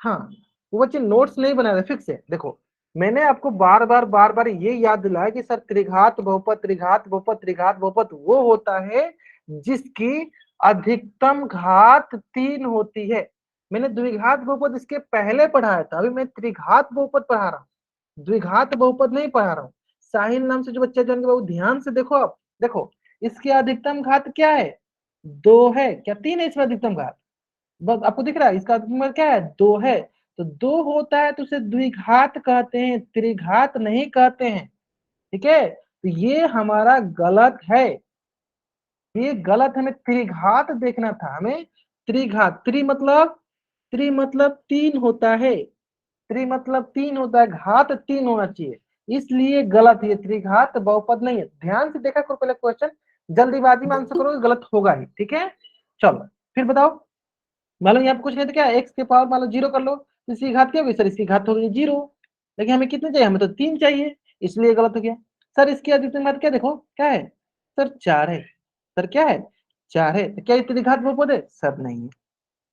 हाँ, वो बच्चे नोट्स नहीं बना रहे, फिक्स है। देखो मैंने आपको बार बार ये याद दिलाया कि सर त्रिघात बहुपद, त्रिघात बहुपद, त्रिघात बहुपद वो होता है जिसकी अधिकतम घात 3 होती है। मैंने द्विघात बहुपद इसके पहले पढ़ाया था, अभी मैं त्रिघात बहुपद पढ़ा रहा हूँ, द्विघात बहुपद नहीं पढ़ा रहा हूँ। साहिल नाम से जो बच्चा ज्वाइन किया, बाबू ध्यान से देखो। आप देखो इसकी अधिकतम घात क्या है, 2 है क्या 3 है इसमें अधिकतम घात, बस आपको दिख रहा है इसका अधिकतम घात क्या है, 2 है। तो 2 होता है तो उसे द्विघात कहते हैं, त्रिघात नहीं कहते हैं। ठीक है, तो ये हमारा गलत है, ये गलत, हमें त्रिघात देखना था, हमें त्रिघात, त्रि मतलब 3 होता है, त्रि मतलब 3 होता है, घात 3 होना चाहिए, इसलिए गलत है, त्रिघात बहुपद नहीं है। ध्यान से देखा करो पहले क्वेश्चन, जल्दीबाजी में आंसर करोगे गलत होगा ही। ठीक है, चलो फिर बताओ। मान लो यहाँ पे कुछ नहीं तो क्या, एक्स के पावर मान लो 0 कर लो, तो इसकी घात क्या होगी सर, इसकी घात होगी 0, लेकिन हमें कितने चाहिए, हमें तो 3 चाहिए, इसलिए गलत हो गया। सर इसकी अधिकतम घात क्या, देखो क्या है सर, 4 है। सर क्या है, 4 है, तो क्या ये त्रिघात बहुपद है, सर नहीं है।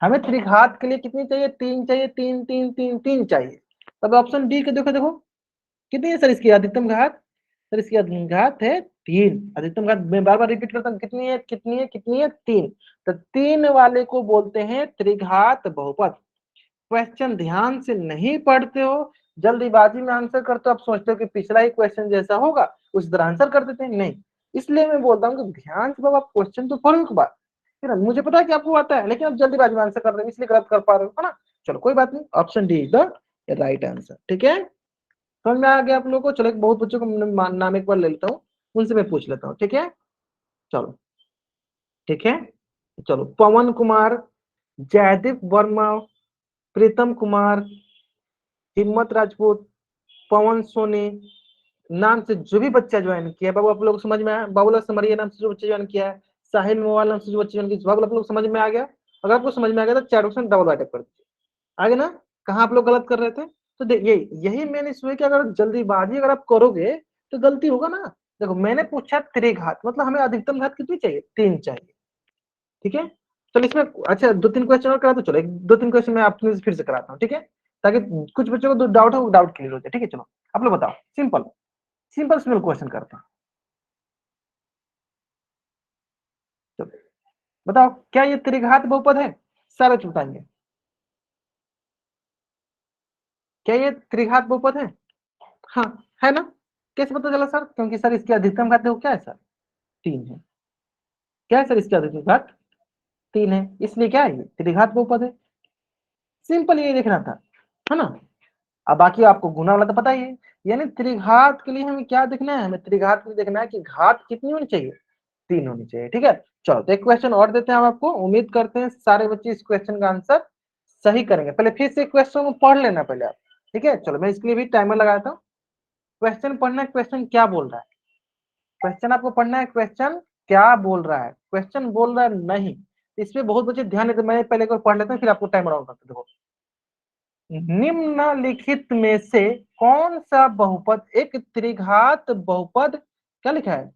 हमें त्रिघात के लिए कितनी चाहिए, 3 चाहिए, 3 3 3 3 चाहिए। तब ऑप्शन डी के देखो, देखो कितनी है सर इसकी अधिकतम घात, सर इसकी अधिकतम घात है 3, अधिकतम घात मैं बार बार रिपीट करता हूँ, कितनी है कितनी है कितनी है, 3। तो 3 वाले को बोलते हैं त्रिघात बहुपद। क्वेश्चन ध्यान से नहीं पढ़ते हो, जल्दीबाजी में आंसर करते हो, आप सोचते हो कि पिछला ही क्वेश्चन जैसा होगा उस तरह आंसर कर देते हैं, नहीं। इसलिए मैं बोलता हूँ कि ध्यान से बाबा आप क्वेश्चन तो पढ़ो एक बार, फिर मुझे पता है कि आपको आता है, लेकिन आप जल्दीबाजी में आंसर कर रहे हो इसलिए गलत कर पा रहे हो, है ना। चलो कोई बात नहीं, option D is the right answer. ठीक है, समझ में आ गया आप लोगों को। चलो एक बहुत बच्चों को नाम एक बार ले लेता हूँ, उनसे मैं पूछ लेता हूँ। ठीक है, चलो ठीक है, चलो पवन कुमार, जयदीप वर्मा, प्रीतम कुमार, हिम्मत राजपूत, पवन सोनी नाम से जो भी बच्चा ज्वाइन किया है, बाबू आप लोग समझ में आया, बाबूलाल समरिया नाम से जो बच्चा ज्वाइन किया है, साहिल मोवाल नाम से जो बच्चा ज्वाइन किया, बाबू आप लोग समझ में आ गया। अगर आपको समझ में आ गया तो चैट बॉक्स में डबल राइट कर दीजिए, आगे ना, कहाँ आप लोग गलत कर रहे थे। तो देखिए यही मैंने इसमें कि अगर जल्दीबाजी अगर आप करोगे तो गलती होगा ना। देखो मैंने पूछा त्रिघात, मतलब हमें अधिकतम घात कितनी चाहिए, 3 चाहिए। ठीक है, चलो इसमें अच्छा 2 3 क्वेश्चन और करा दो, चलो 2 3 क्वेश्चन मैं आपसे फिर से कराता हूँ। ठीक है, ताकि कुछ बच्चों को डाउट हो, डाउट क्लियर हो जाए। ठीक है, चलो आप लोग बताओ, सिंपल सिंपल सिंपल क्वेश्चन करते हैं। चलो बताओ, क्या ये त्रिघात बहुपद है, सारे बताएंगे, क्या ये त्रिघात बहुपद है, हाँ है ना। कैसे पता चला सर, क्योंकि सर इसकी अधिकतम घात देखो क्या है सर, 3 है। क्या है सर इसकी अधिकतम घात, 3 है, इसलिए क्या है ये त्रिघात बहुपद है। सिंपल ये देखना था, है ना। अब बाकी आपको गुना वाला तो पता ही है, यानी त्रिघात के लिए हमें क्या देखना है, हमें त्रिघात के लिए देखना है कि घात कितनी होनी चाहिए, 3 होनी चाहिए। ठीक है, चलो तो एक क्वेश्चन और देते हैं हम आपको, उम्मीद करते हैं सारे बच्चे इस क्वेश्चन का आंसर सही करेंगे। पहले फिर से क्वेश्चन को पढ़ लेना पहले आप। ठीक है, चलो मैं इसके लिए भी टाइमर लगाता हूँ। क्वेश्चन पढ़ना है, क्वेश्चन क्या बोल रहा है, क्वेश्चन आपको पढ़ना है, क्वेश्चन क्या बोल रहा है, क्वेश्चन बोल रहा है नहीं, इसमें बहुत बच्चे ध्यान देते, मैं पहले को पढ़ लेता हूँ फिर आपको टाइमर ऑन करते देखो। निम्नलिखित में से कौन सा बहुपद एक त्रिघात बहुपद, क्या लिखा है,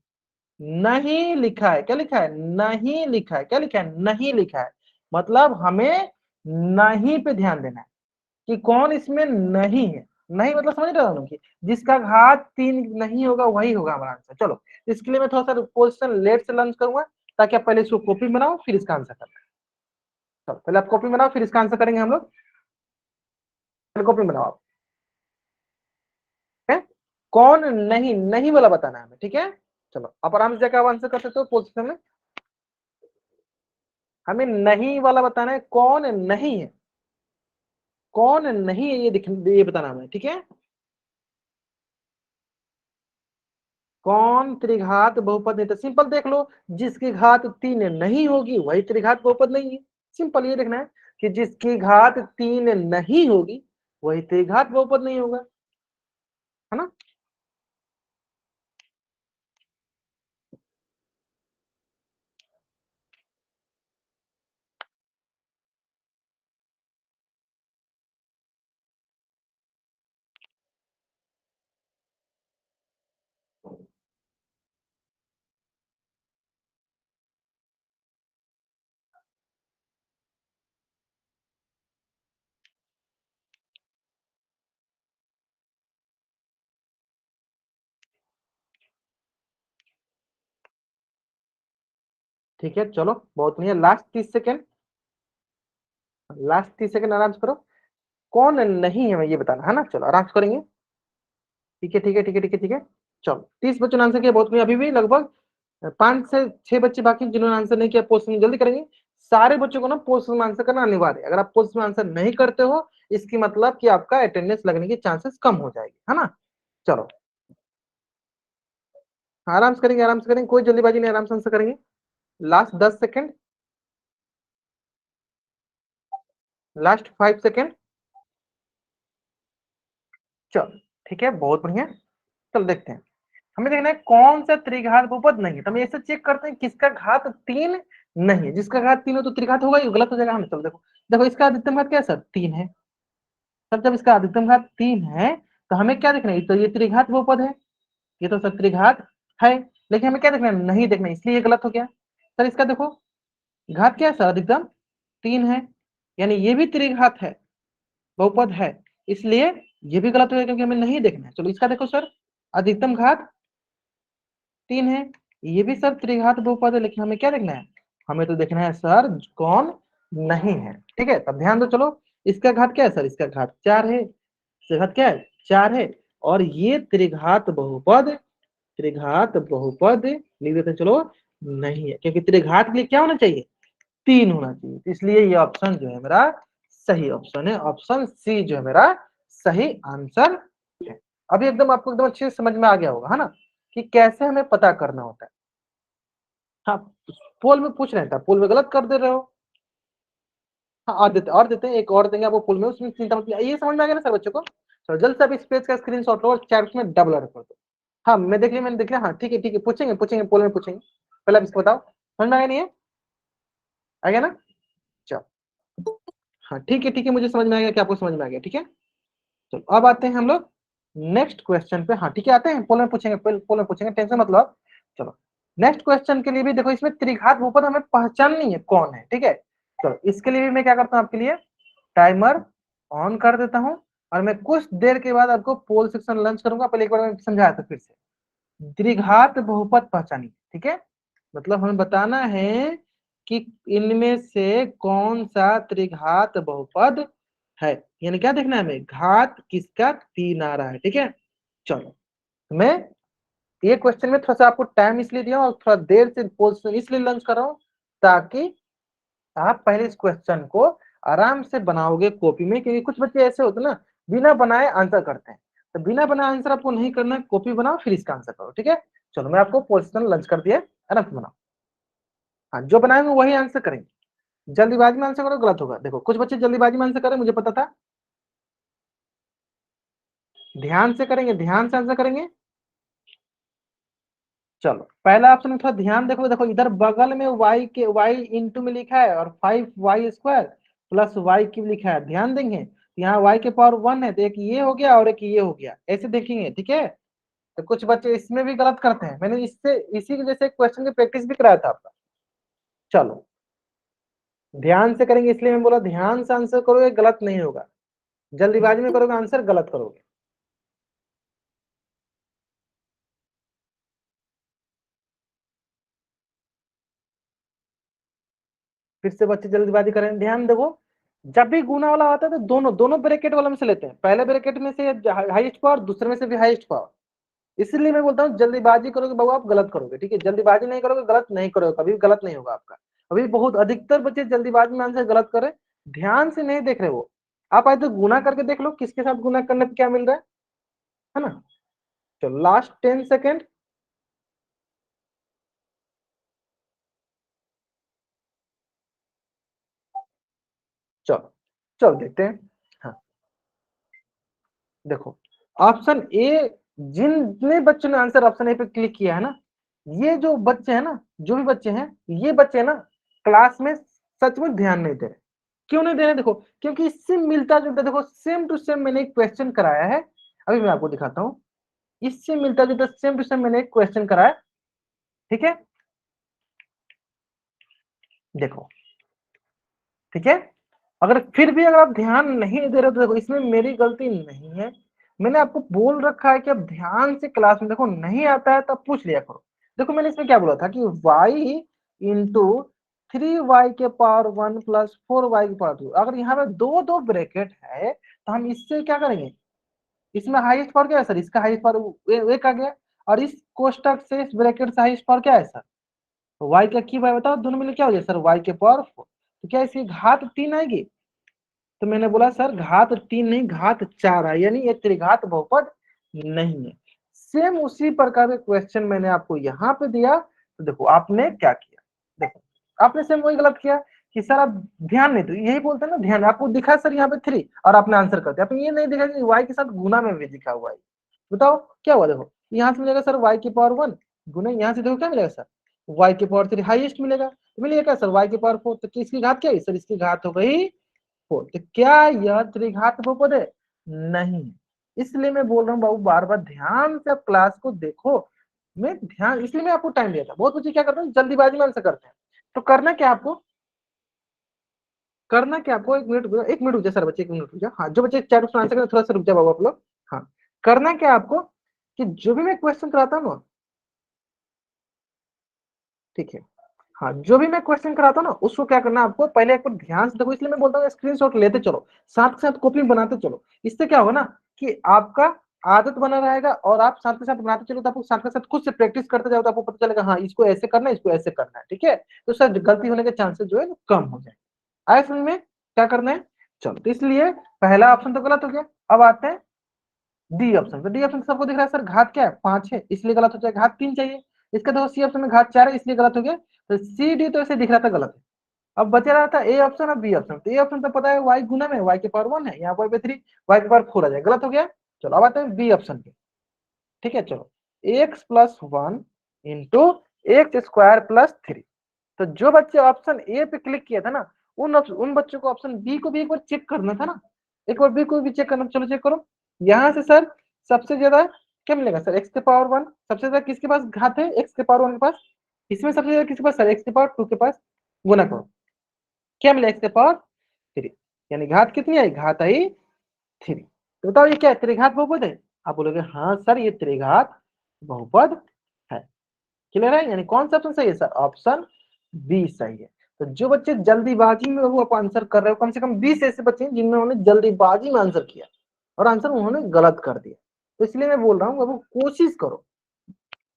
नहीं लिखा है, क्या लिखा है, नहीं लिखा है, क्या लिखा है, नहीं लिखा है। मतलब हमें नहीं पे ध्यान देना है कि कौन इसमें नहीं है, नहीं मतलब समझ रहे हो कि जिसका घात 3 नहीं होगा वही होगा हमारा आंसर। चलो इसके लिए मैं थोड़ा सा क्वेश्चन लेट से लर्न करूंगा, ताकि आप पहले इसको कॉपी बनाओ फिर इसका आंसर करना। चलो पहले आप कॉपी बनाओ फिर इसका आंसर करेंगे हम लोग, पहले कॉपी बनाओ आप। है? कौन नहीं, नहीं वाला बताना है हमें। ठीक है, चलो आप आराम से जाकर आंसर कर सकते हो पोजिशन में, हमें नहीं वाला बताना है, कौन नहीं है, कौन नहीं है, ये बताना हमें। ठीक है, कौन त्रिघात बहुपद नहीं, तो सिंपल देख लो, जिसकी घात 3 नहीं होगी वही त्रिघात बहुपद नहीं है। सिंपल ये देखना है कि जिसकी घात 3 नहीं होगी वही त्रिघात बहुपद नहीं होगा, है ना। ठीक है, चलो बहुत बढ़िया। लास्ट 30 सेकेंड, लास्ट 30 सेकेंड आराम से करो। कौन नहीं है मैं ये बताना है ना, चलो आराम से करेंगे। ठीक है ठीक है ठीक है ठीक है ठीक है। चलो 30 बच्चों ने आंसर किया, बहुत बढ़िया। अभी भी लगभग 5 से 6 बच्चे बाकी जिन्होंने आंसर नहीं किया। पोस्ट में जल्दी करेंगे। सारे बच्चों को ना पोस्ट में आंसर करना अनिवार्य है। अगर आप पोस्ट में आंसर नहीं करते हो, इसकी मतलब कि आपका अटेंडेंस लगने की चांसेस कम हो जाएगी, है ना। चलो आराम से करेंगे, आराम से करेंगे, कोई जल्दीबाजी नहीं, आराम से आंसर करेंगे। Last 10 second, last 5 second. चलो ठीक है, बहुत बढ़िया। चलो देखते हैं, हमें देखना है कौन सा त्रिघात बहुपद नहीं है। तो हम ऐसे चेक करते हैं किसका घात 3 नहीं है। जिसका घात 3 हो तो त्रिघात होगा, ये गलत हो जाएगा हमें। चलो देखो, देखो इसका अधिकतम घात क्या है सर, 3 है। तब जब इसका अधिकतम घात 3 है तो हमें क्या देखना है, तो ये त्रिघात बहुपद है, ये तो सर त्रिघात है। लेकिन हमें क्या देखना है, नहीं देखना है, इसलिए ये गलत हो गया। सर इसका देखो घात क्या है सर, अधिकतम 3 है, यानी ये भी त्रिघात है, बहुपद है, इसलिए ये भी गलत हो गया क्योंकि हमें नहीं देखना है। चलो इसका देखो सर, अधिकतम घात 3 है, ये भी सर त्रिघात बहुपद है, लेकिन हमें क्या देखना है, हमें तो देखना है सर कौन नहीं है। ठीक है, तब ध्यान दो। चलो इसका घात क्या है सर, इसका घात 4 है, इसका घात क्या है 4 है, और ये त्रिघात बहुपद, त्रिघात बहुपद लिख देते हैं चलो, नहीं है, क्योंकि त्रिघात के लिए क्या होना चाहिए, 3 होना चाहिए। इसलिए ये ऑप्शन जो है मेरा सही ऑप्शन है, ऑप्शन सी जो है मेरा सही आंसर है। अभी एकदम आपको एकदम अच्छे से समझ में आ गया होगा, है ना, कि कैसे हमें पता करना होता है। हाँ, पोल में पूछ रहे थे, पोल में गलत कर दे रहे हो। हाँ और देते हैं, एक और देंगे आपको पोल में, उसमें चिंता मत कीजिए। ये समझ में आ गया ना सर बच्चों को। चलो जल्द से आप इस पेज का स्क्रीनशॉट लो और चैट में डबल कर दो। हाँ मैं देख लिया, मैंने देख लिया। हाँ ठीक है, पूछेंगे पूछेंगे, पोल में पूछेंगे। पहले आप इसको बताओ, समझ में आ गया नहीं है, आ गया ना। चलो हाँ ठीक है, मुझे समझ में आ गया कि आपको समझ में आ गया। ठीक है, चलो अब आते हैं हम लोग नेक्स्ट क्वेश्चन पे। हाँ ठीक है, आते हैं, पोल में पूछेंगे, पोल में पूछेंगे, टेंशन मत लो। चलो नेक्स्ट क्वेश्चन के लिए भी देखो, इसमें त्रिघात बहुपद हमें पहचाननी है कौन है। ठीक है, चलो इसके लिए भी मैं क्या करता हूँ, आपके लिए टाइमर ऑन कर देता हूँ, और मैं कुछ देर के बाद आपको पोल सेक्शन लंच करूंगा। पहले एक बार मैं समझाया था फिर से, द्विघात बहुपद पहचानी। ठीक है, मतलब हमें बताना है कि इनमें से कौन सा त्रिघात बहुपद है, यानी क्या देखना है हमें, घात किसका 3 आ रहा है। ठीक है, चलो मैं ये क्वेश्चन में थोड़ा सा आपको टाइम इसलिए दिया और थोड़ा देर से पोल इसलिए लंच कर रहा हूँ, ताकि आप पहले इस क्वेश्चन को आराम से बनाओगे कॉपी में। क्योंकि कुछ बच्चे ऐसे होते ना, बिना बनाए आंसर करते हैं। तो बिना बनाए आंसर आपको नहीं करना है, कॉपी बनाओ फिर इसका आंसर करो। ठीक है, चलो मैं आपको पोजिशन लंच कर दिया, आराम से बनाओ। हाँ जो बनाएंगे वही आंसर करेंगे, जल्दीबाजी में आंसर करो गलत होगा। देखो कुछ बच्चे जल्दीबाजी में आंसर करें, मुझे पता था। ध्यान से करेंगे, ध्यान से आंसर करेंगे। चलो पहला ऑप्शन में थोड़ा ध्यान देखो, देखो इधर बगल में y के y इंटू में लिखा है और 5y² प्लस y क्यूब लिखा है, ध्यान देंगे। यहाँ y के पावर 1 है, तो एक ये हो गया और एक ये हो गया, ऐसे देखेंगे। ठीक है, तो कुछ बच्चे इसमें भी गलत करते हैं, मैंने इससे इसी के जैसे क्वेश्चन की प्रैक्टिस भी कराया था आपका। चलो ध्यान से करेंगे, इसलिए मैं बोला ध्यान से आंसर करोगे गलत नहीं होगा, जल्दीबाजी में करोगे आंसर गलत करोगे। फिर से बच्चे जल्दीबाजी करें, ध्यान देखो, जब भी गुना वाला आता है तो दोनों दोनों ब्रैकेट वाला में से लेते हैं, पहले ब्रैकेट में से हाईएस्ट पावर, दूसरे में से भी हाईएस्ट पावर। इसलिए मैं बोलता हूँ जल्दीबाजी करोगे बाबू आप गलत करोगे। ठीक है, जल्दीबाजी नहीं करोगे गलत नहीं करोगे, कभी गलत नहीं होगा आपका। अभी बहुत अधिकतर बच्चे जल्दीबाजी में आंसर गलत करे, ध्यान से नहीं देख रहे वो। आप आए तो गुना करके देख लो, किसके साथ गुना करने पे क्या मिल रहा है ना। चलो लास्ट 10 सेकेंड। चलो चलो देखते हैं। हाँ देखो, ऑप्शन ए, जितने बच्चों ने आंसर ऑप्शन ए पे क्लिक किया है ना, ये जो बच्चे हैं ना, जो भी बच्चे हैं, ये बच्चे ना क्लास में सच में ध्यान नहीं दे रहे। क्यों नहीं दे रहे, देखो क्योंकि इससे मिलता जुलता, देखो सेम टू सेम मैंने एक क्वेश्चन कराया है, अभी मैं आपको दिखाता हूँ। इससे मिलता जुलता सेम टू सेम मैंने एक क्वेश्चन कराया। ठीक है, देखो, ठीक है, अगर फिर भी अगर आप ध्यान नहीं दे रहे हो तो देखो इसमें मेरी गलती नहीं है। मैंने आपको बोल रखा है कि आप ध्यान से क्लास में देखो, नहीं आता है तब पूछ लिया करो। देखो मैंने इसमें क्या बोला था कि y इंटू 3y के पावर 1 प्लस 4y के पावर 2। अगर यहाँ पे दो दो ब्रैकेट है तो हम इससे क्या करेंगे, इसमें हाईएस्ट पावर क्या है सर, इसका हाईएस्ट पावर एक आ गया, और इस कोष्टक से इस ब्रैकेट से हाईएस्ट पावर क्या है सर, तो y का क्यूब है, बताओ दोनों मिले क्या हो जाए सर, y के पावर 4। तो क्या इसकी घात 3 आएगी, तो मैंने बोला सर घात 3 नहीं घात 4 है, यानी ये त्रिघात बहुपद नहीं है। सेम उसी प्रकार का क्वेश्चन मैंने आपको यहाँ पे दिया, तो देखो आपने क्या किया, देखो आपने सेम वही गलत किया कि सर आप ध्यान नहीं दो, यही बोलते हैं ना ध्यान, आपको दिखा सर यहाँ पे 3 और आपने आंसर कर दिया, आपने ये नहीं देखा कि y के साथ गुना में भी दिखा हुआ है। बताओ क्या हुआ, देखो यहाँ से मिलेगा सर y की पावर 1 गुना, यहाँ से देखो क्या मिलेगा सर y की पावर 3 हाईएस्ट मिलेगा, तो मिलेगा क्या सर y की पावर 4, तो किसकी घात क्या है सर, इसकी घात हो गई 4। तो क्या यह त्रिघात बहुपद है, नहीं। इसलिए मैं बोल रहा हूँ बाबू बार बार ध्यान से आप क्लास को देखो, मैं ध्यान इसलिए मैं आपको टाइम दिया था, बहुत बच्चे क्या करते हैं जल्दीबाजी में आंसर करते हैं। तो करना क्या आपको, करना क्या आपको, एक मिनट रुक जाए सर बच्चे, एक मिनट रुक जाए, हाँ जो बच्चे चैट में आंसर करें थोड़ा सा रुक जाए बाबू आप लोग। हाँ करना क्या आपको कि जो भी मैं क्वेश्चन कराता हूँ ना, ठीक है, हाँ जो भी मैं क्वेश्चन कराता हूँ ना उसको क्या करना है आपको, पहले एक बार ध्यान से देखो, इसलिए मैं बोलता हूँ स्क्रीनशॉट लेते चलो, साथ के साथ कॉपी बनाते चलो, इससे क्या होगा ना कि आपका आदत बना रहेगा, और आप साथ के साथ बनाते चलो तो आपको साथ के साथ खुद से प्रैक्टिस करते जाओ तो आपको पता चलेगा हाँ इसको ऐसे करना है, इसको ऐसे करना है, ठीक है, तो सर गलती होने के चांसेस जो है कम हो जाए। आए समझ में क्या करना है, चलो तो इसलिए पहला ऑप्शन तो गलत हो गया, अब आते हैं डी ऑप्शन। तो डी ऑप्शन सबको दिख रहा है सर घात क्या है 5 है, इसलिए गलत हो जाएगा, घात 3 चाहिए। इसका देखो सी ऑप्शन में घात 4 है इसलिए गलत हो गया, तो सी डी तो ऐसे दिख रहा था गलत है। अब बचा रहा था ए ऑप्शन और बी ऑप्शन, तो ए ऑप्शन तो पता है वाई गुना में, वाई के पावर 1 है, यहाँ वाई पे 3, वाई के पावर 4 आ जाएगा, गलत हो गया। चलो अब आते हैं बी ऑप्शन पे, ठीक है चलो, x plus 1 into x square plus 3। तो जो बच्चे ऑप्शन ए पे क्लिक किया था ना, उन बच्चों को ऑप्शन बी को भी एक बार चेक करना था ना, एक बार बी को भी चेक करना, चलो चेक करो। यहाँ से सर सबसे ज्यादा क्या मिलेगा सर, एक्स के पावर 1, सबसे ज्यादा किसके पास घात है, एक्स के पावर 1 के पास, इसमें सबसे ज्यादा किसके पास सर, एक्स के पावर 2 के पास, गुना करो क्या मिला, एक्स के पावर 3, यानी घात कितनी आई, घात आई 3। तो बताओ ये क्या है, त्रिघात बहुपद है, आप बोलोगे हाँ सर ये त्रिघात बहुपद है। क्लियर है, यानी कौन सा ऑप्शन सही है सर, ऑप्शन बी सही है। तो जो बच्चे जल्दीबाजी में वो आप आंसर कर रहे हो, कम से कम 20 ऐसे बच्चे हैं जिन्होंने जल्दीबाजी में आंसर किया और आंसर उन्होंने गलत कर दिया। तो इसलिए मैं बोल रहा हूँ अब कोशिश करो,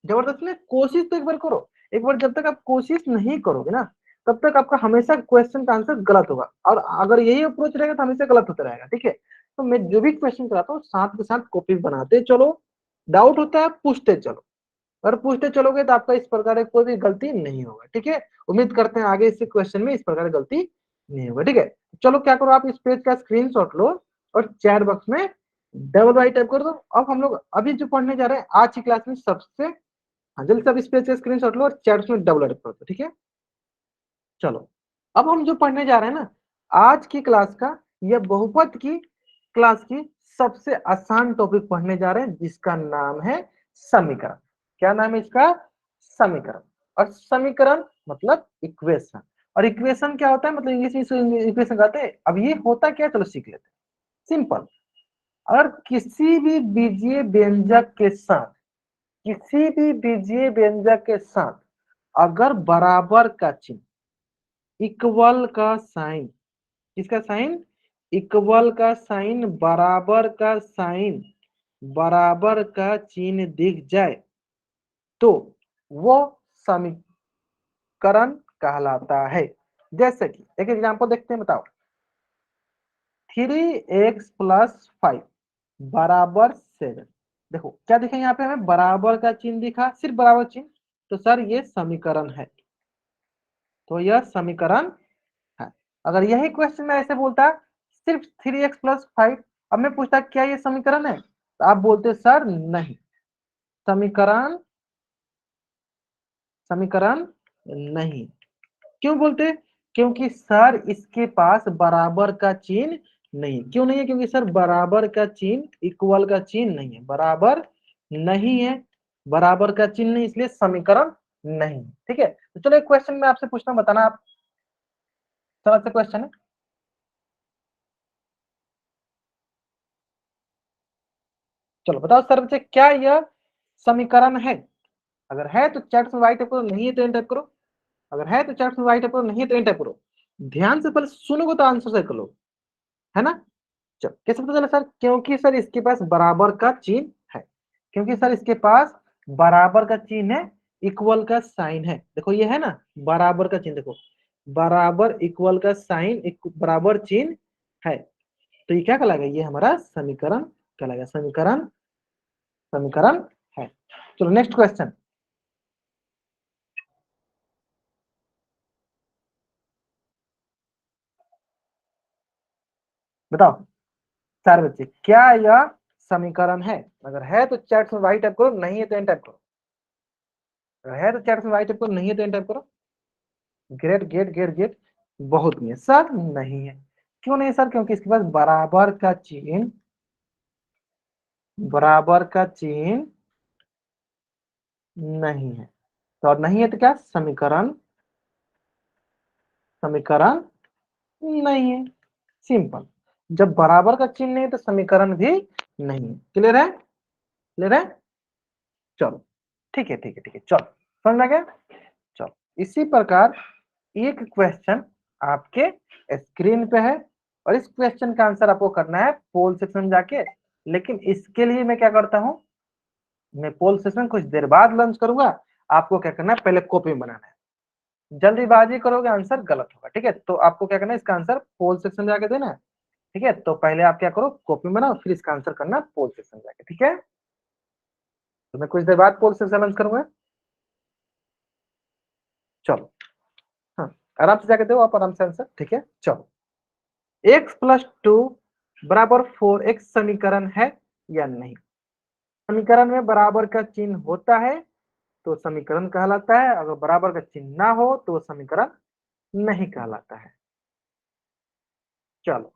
जबरदस्ती में कोशिश तो एक बार करो, एक बार जब तक आप कोशिश नहीं करोगे ना तब तक आपका हमेशा क्वेश्चन का आंसर गलत होगा, और अगर यही अप्रोच रहेगा तो हमेशा गलत होता रहेगा, ठीक है। तो मैं जो भी क्वेश्चन कराता हूँ साथ के साथ कॉपी बनाते चलो, डाउट होता है पूछते चलो, अगर पूछते चलोगे तो आपका इस प्रकार की कोई भी गलती नहीं होगा, ठीक है। उम्मीद करते हैं आगे इस क्वेश्चन में इस प्रकार की गलती नहीं होगा, ठीक है। चलो क्या करो, आप इस पेज का स्क्रीनशॉट लो और चैट बॉक्स में डबल वाई टाइप कर दो। अब हम लोग अभी जो पढ़ने जा रहे हैं आज की क्लास में सबसे, हाँ जल्दी से अब इस पेज का स्क्रीनशॉट लो और चैट में डबल टाइप कर दो, ठीक है। चलो अब हम जो पढ़ने जा रहे हैं ना आज की क्लास का, यह बहुपद की क्लास की सबसे आसान टॉपिक पढ़ने जा रहे हैं जिसका नाम है समीकरण। क्या नाम है इसका, समीकरण। और समीकरण मतलब इक्वेशन, और इक्वेशन क्या होता है मतलब इंग्लिश में इक्वेशन कहते हैं। अब ये होता क्या है चलो सीख लेते हैं, सिंपल। अगर किसी भी बीजीय व्यंजक के साथ, किसी भी बीजीय व्यंजक के साथ अगर बराबर का चिन्ह, इक्वल का साइन, किसका साइन, इक्वल का साइन, बराबर का साइन, बराबर का चिन्ह दिख जाए तो वो समीकरण कहलाता है। जैसे कि एक एग्जांपल देखते हैं, बताओ 3x+5 बराबर 7। देखो क्या दिखा यहाँ पे हमें, बराबर का चिन्ह दिखा, सिर्फ बराबर चिन्ह, तो सर ये समीकरण है, तो यह समीकरण है। अगर यही क्वेश्चन में ऐसे बोलता सिर्फ 3x+5, अब मैं पूछता क्या ये समीकरण है, तो आप बोलते सर नहीं, समीकरण, समीकरण नहीं। क्यों बोलते, क्योंकि सर इसके पास बराबर का चिन्ह नहीं, क्यों नहीं है, क्योंकि सर बराबर का चिन्ह, इक्वल का चिन्ह नहीं है, बराबर नहीं है, बराबर का चिन्ह नहीं, इसलिए समीकरण नहीं, ठीक है। तो चलो एक क्वेश्चन मैं आपसे पूछता हूँ, बताना आप समझ से क्वेश्चन है। चलो बताओ सर बच्चे क्या यह समीकरण है, अगर है तो चैट में वाइट टाइप करो, नहीं है तो एन टाइप करो। अगर है तो चैट में वाई टाइप करो, नहीं है तो एन टाइप करो। ध्यान से पहले सुनोगे तो आंसर से करो, है ना। चल कैसे पता चला सर? क्योंकि सर इसके पास बराबर का चिन्ह है, क्योंकि सर इसके पास बराबर का चिन्ह है, इक्वल का साइन है। देखो ये है ना बराबर का चिन्ह, देखो बराबर इक्वल का साइन, बराबर चिन्ह है, तो ये क्या कहलाएगा? ये हमारा समीकरण कहलाएगा, समीकरण, समीकरण है। चलो नेक्स्ट क्वेश्चन बताओ चार बच्चे, क्या यह समीकरण है? अगर है तो चैट में वाई टाइप करो, नहीं है तो एन टाइप करो। अगर है तो चैट में वाई टाइप करो, नहीं है तो एन टाइप करो। ग्रेट गेट गेट गेट, बहुत नहीं है सर, नहीं है। क्यों नहीं सर? क्योंकि इसके पास बराबर का चिन्ह, बराबर का चिन्ह नहीं है। तो और नहीं है तो क्या? समीकरण, समीकरण नहीं है। सिंपल, जब बराबर का चिन्ह नहीं है तो समीकरण भी नहीं है। क्लियर है? क्लियर है? चलो ठीक है, ठीक है, ठीक है, चलो समझ में आ गया। चलो इसी प्रकार एक क्वेश्चन आपके स्क्रीन पे है, और इस क्वेश्चन का आंसर आपको करना है पोल सेक्शन में जाके। लेकिन इसके लिए मैं क्या करता हूं, मैं पोल सेशन कुछ देर बाद लॉन्च करूंगा। आपको क्या करना है, पहले कॉपी बनाना है। जल्दीबाजी करोगे आंसर गलत होगा, ठीक है। तो आपको क्या करना है, इसका आंसर पोल सेक्शन जाके देना है, ठीक है। तो पहले आप क्या करो, कॉपी बनाओ, फिर इसका आंसर करना पोल सेक्शन जाके, ठीक है। तो मैं कुछ देर बाद पोल सेक्शन लॉन्च करूंगा। चलो हाँ, आराम से जाके दो आप, आराम से आंसर, ठीक है। चलो x+2 बराबर 4 एक समीकरण है या नहीं? समीकरण में बराबर का चिन्ह होता है तो समीकरण कहलाता है, अगर बराबर का चिन्ह ना हो तो समीकरण नहीं कहलाता है। चलो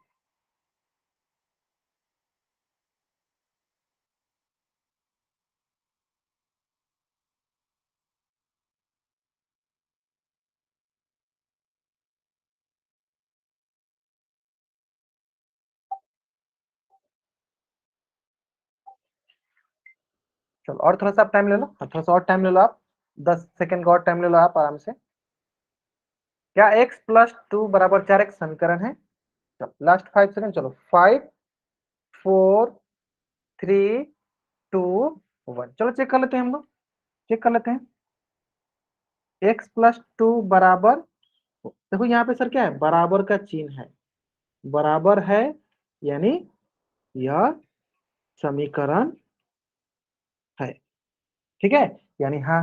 चलो और थोड़ा सा आप टाइम ले लो, थोड़ा सा और टाइम ले लो आप, 10 सेकंड का और टाइम ले लो आप आराम से। क्या x+2 बराबर 4 एक समीकरण है? चलो लास्ट 5 सेकंड, चलो 5 4 3 2 1, चलो चेक कर लेते हैं हम लोग, चेक कर लेते हैं। x+2 बराबर, देखो यहाँ पे सर क्या है, बराबर का चिन्ह है, बराबर है, यानी यह समीकरण है, ठीक है, यानी हाँ।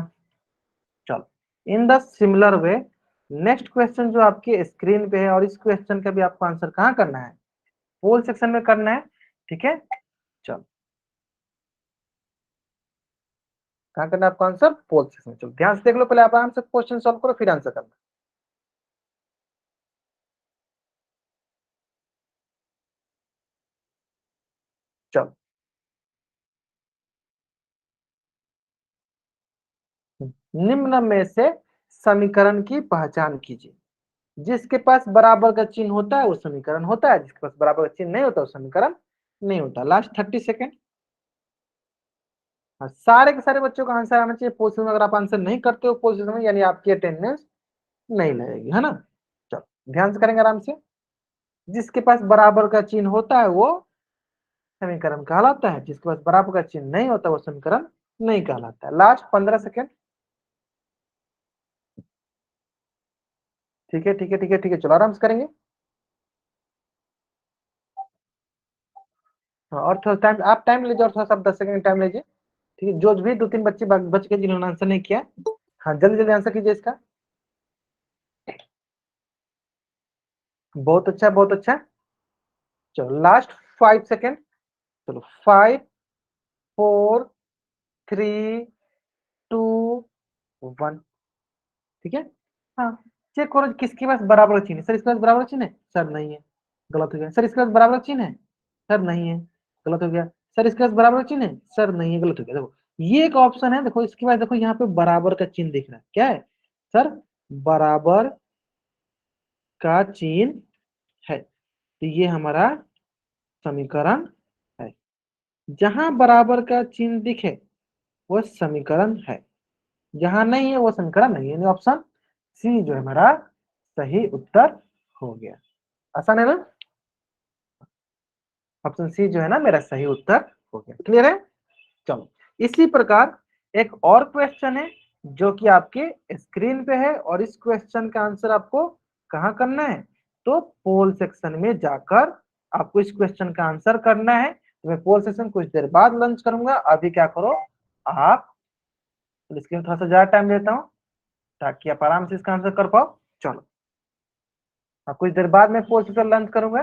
चलो in the similar way, next question जो आपके स्क्रीन पे है, और इस क्वेश्चन का भी आपको आंसर कहाँ करना है, पोल सेक्शन में करना है, ठीक है। चलो कहाँ करना है आपको आंसर, पोल सेक्शन। चलो ध्यान से देख लो, पहले आप आराम से क्वेश्चन सॉल्व करो, फिर आंसर करना। चलो निम्न में से समीकरण की पहचान कीजिए। जिसके पास बराबर का चिन्ह होता है वो समीकरण होता है, जिसके पास बराबर का चिन्ह नहीं होता वो समीकरण नहीं होता। Last 30 second. हाँ, सारे के सारे बच्चों का आंसर आना चाहिए पोजीशन में। अगर आप आंसर नहीं करते हो पोजीशन में, यानी आपकी अटेंडेंस नहीं लगेगी, है ना। चलो ध्यान से करेंगे आराम से। जिसके पास बराबर का चिन्ह होता है वो समीकरण कहलाता है, जिसके पास बराबर का चिन्ह नहीं होता वो समीकरण नहीं कहलाता है। Last 15 second. ठीक है, ठीक है, ठीक है, ठीक है, चलो आराम से करेंगे। हाँ, और थोड़ा टाइम आप टाइम लीजिए, और थोड़ा सा 10 सेकंड टाइम लीजिए, ठीक है। जो भी 2-3 बच्चे बच के जिन्होंने आंसर नहीं किया, हाँ जल्दी जल्दी आंसर कीजिए इसका। बहुत अच्छा, बहुत अच्छा। चलो लास्ट 5 सेकेंड। चलो 5 4 3 2 1, ठीक है। हाँ चेक करो किसके पास बराबर चिन्ह है। सर इसके पास बराबर चिन्ह है? सर नहीं है, गलत हो गया। सर इसके पास बराबर चिन्ह है? सर नहीं है, गलत हो गया। सर इसके पास बराबर चिन्ह है? सर नहीं है, गलत हो गया। देखो ये एक ऑप्शन है, देखो इसके बाद देखो यहाँ पे बराबर का चिन्ह दिख रहा है, क्या है सर? बराबर का चिन्ह है, तो ये हमारा समीकरण है। जहां बराबर का चिन्ह दिखे वो समीकरण है, जहां नहीं है वो समीकरण नहीं है, ऑप्शन सी जो है हमारा सही उत्तर हो गया। आसान है ना? ऑप्शन सी जो है ना मेरा सही उत्तर हो गया। क्लियर है? चलो, इसी प्रकार एक और क्वेश्चन है जो कि आपके स्क्रीन पे है, और इस क्वेश्चन का आंसर आपको कहाँ करना है? तो पोल सेक्शन में जाकर आपको इस क्वेश्चन का आंसर करना है। तो मैं पोल सेक्शन कुछ देर बाद लॉन्च करूंगा। अभी क्या करो आप, तो इसके लिए थोड़ा सा ज्यादा टाइम देता हूँ ताकि आप आराम से इसका आंसर कर पाओ। चलो, अब कुछ देर बाद मैं पोल सेक्शन लॉन्च करूंगा।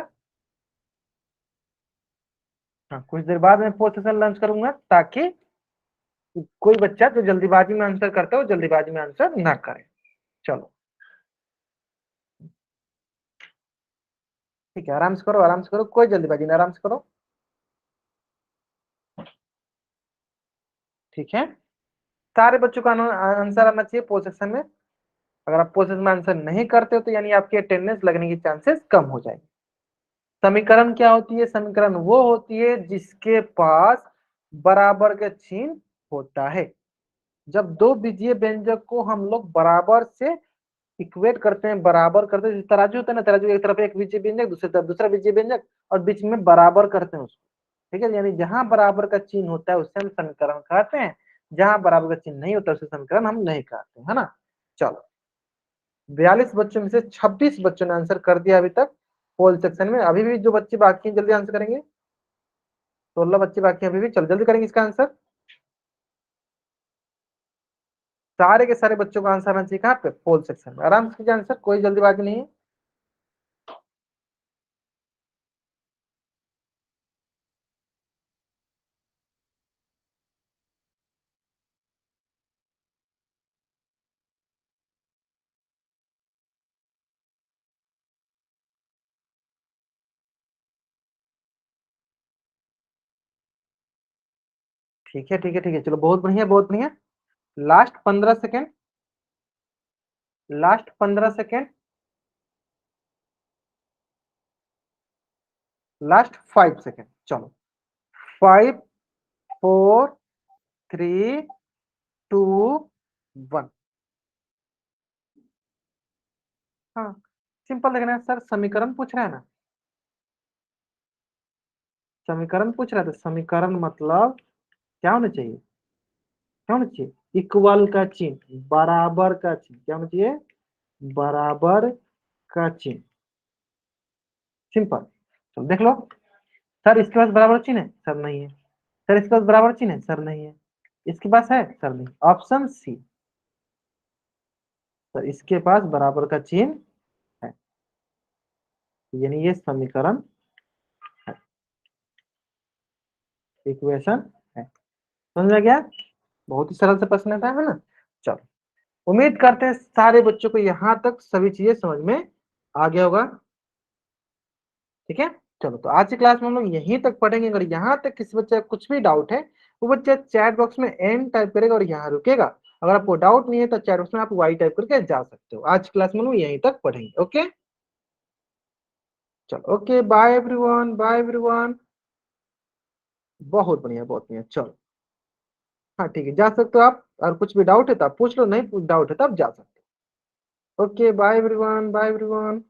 हाँ, कुछ देर बाद मैं पोल सेक्शन लॉन्च करूंगा ताकि कोई बच्चा जो जल्दीबाजी में आंसर करता है वो जल्दीबाजी में आंसर ना करे। चलो ठीक है, आराम से करो, आराम से करो, कोई जल्दीबाजी नहीं, आराम से करो। ठीक है, सारे बच्चों का आंसर आना चाहिए पोल सेक्शन में। अगर आप पोल सेक्शन में आंसर नहीं करते हो तो यानी आपकी अटेंडेंस लगने की चांसेस कम हो जाएगी। समीकरण क्या होती है? समीकरण वो होती है जिसके पास बराबर का चिन्ह होता है। जब दो बीजीय व्यंजक को हम लोग बराबर से इक्वेट करते हैं, बराबर करते हैं, जैसे तराजू होता है ना, तराजू एक तरफ एक बीजीय व्यंजक, दूसरी तरफ दूसरा बीजीय व्यंजक, और बीच में बराबर करते हैं उसको। ठीक है, यानी जहां बराबर का चिन्ह होता है उससे हम समीकरण कहते हैं, जहां बराबर का चिन्ह नहीं होता उसे समीकरण हम नहीं कहते, है ना। चलो, 42 बच्चों में से 26 बच्चों ने आंसर कर दिया अभी तक पोल सेक्शन में। अभी भी जो बच्चे बाकी हैं जल्दी आंसर करेंगे। 16 बच्चे बाकी हैं अभी भी, चल जल्दी करेंगे इसका आंसर। सारे के सारे बच्चों का आंसर आना चाहिए कहाँ पे? पोल सेक्शन में। आराम से कीजिए आंसर, कोई जल्दीबाजी नहीं है। ठीक है, ठीक है, ठीक है, चलो बहुत बढ़िया, बहुत बढ़िया। Last 15 second, last 15 second, last 5 second. चलो, 5 4 3 2 1। हाँ, सिंपल देखना है सर, समीकरण पूछ रहा है ना, समीकरण पूछ रहा है, तो समीकरण मतलब क्या होना चाहिए? क्या होना चाहिए? इक्वल का चिन्ह, बराबर का चिन्ह। क्या होना चाहिए? बराबर का चिन्ह। सिंपल। चलो देख लो, सर इसके पास बराबर चिन्ह है? सर नहीं है। सर इसके पास बराबर चिन्ह है? सर नहीं है। इसके पास है? सर नहीं। ऑप्शन सी, सर इसके पास बराबर का चिन्ह है, यानी ये समीकरण है, इक्वेशन है। समझ में गया? बहुत ही सरल से प्रश्न था, है ना। चलो, उम्मीद करते हैं सारे बच्चों को यहाँ तक सभी चीजें समझ में आ गया होगा। ठीक है, चलो तो आज की क्लास में हम लोग यहीं तक पढ़ेंगे। अगर यहाँ तक किसी बच्चे का कुछ भी डाउट है, वो बच्चा चैट बॉक्स में एन टाइप करेगा और यहाँ रुकेगा। अगर आपको डाउट नहीं है तो चैट बॉक्स में आप वाई टाइप करके जा सकते हो। आज की क्लास में हम लोग यहीं तक पढ़ेंगे। ओके, चलो, okay, bye everyone, bye everyone. बहुत बढ़िया, बहुत बढ़िया। चलो, हाँ ठीक है, जा सकते हो आप। और कुछ भी डाउट है तो आप पूछ लो, नहीं डाउट है तो आप जा सकते हो। Okay, bye everyone, bye everyone.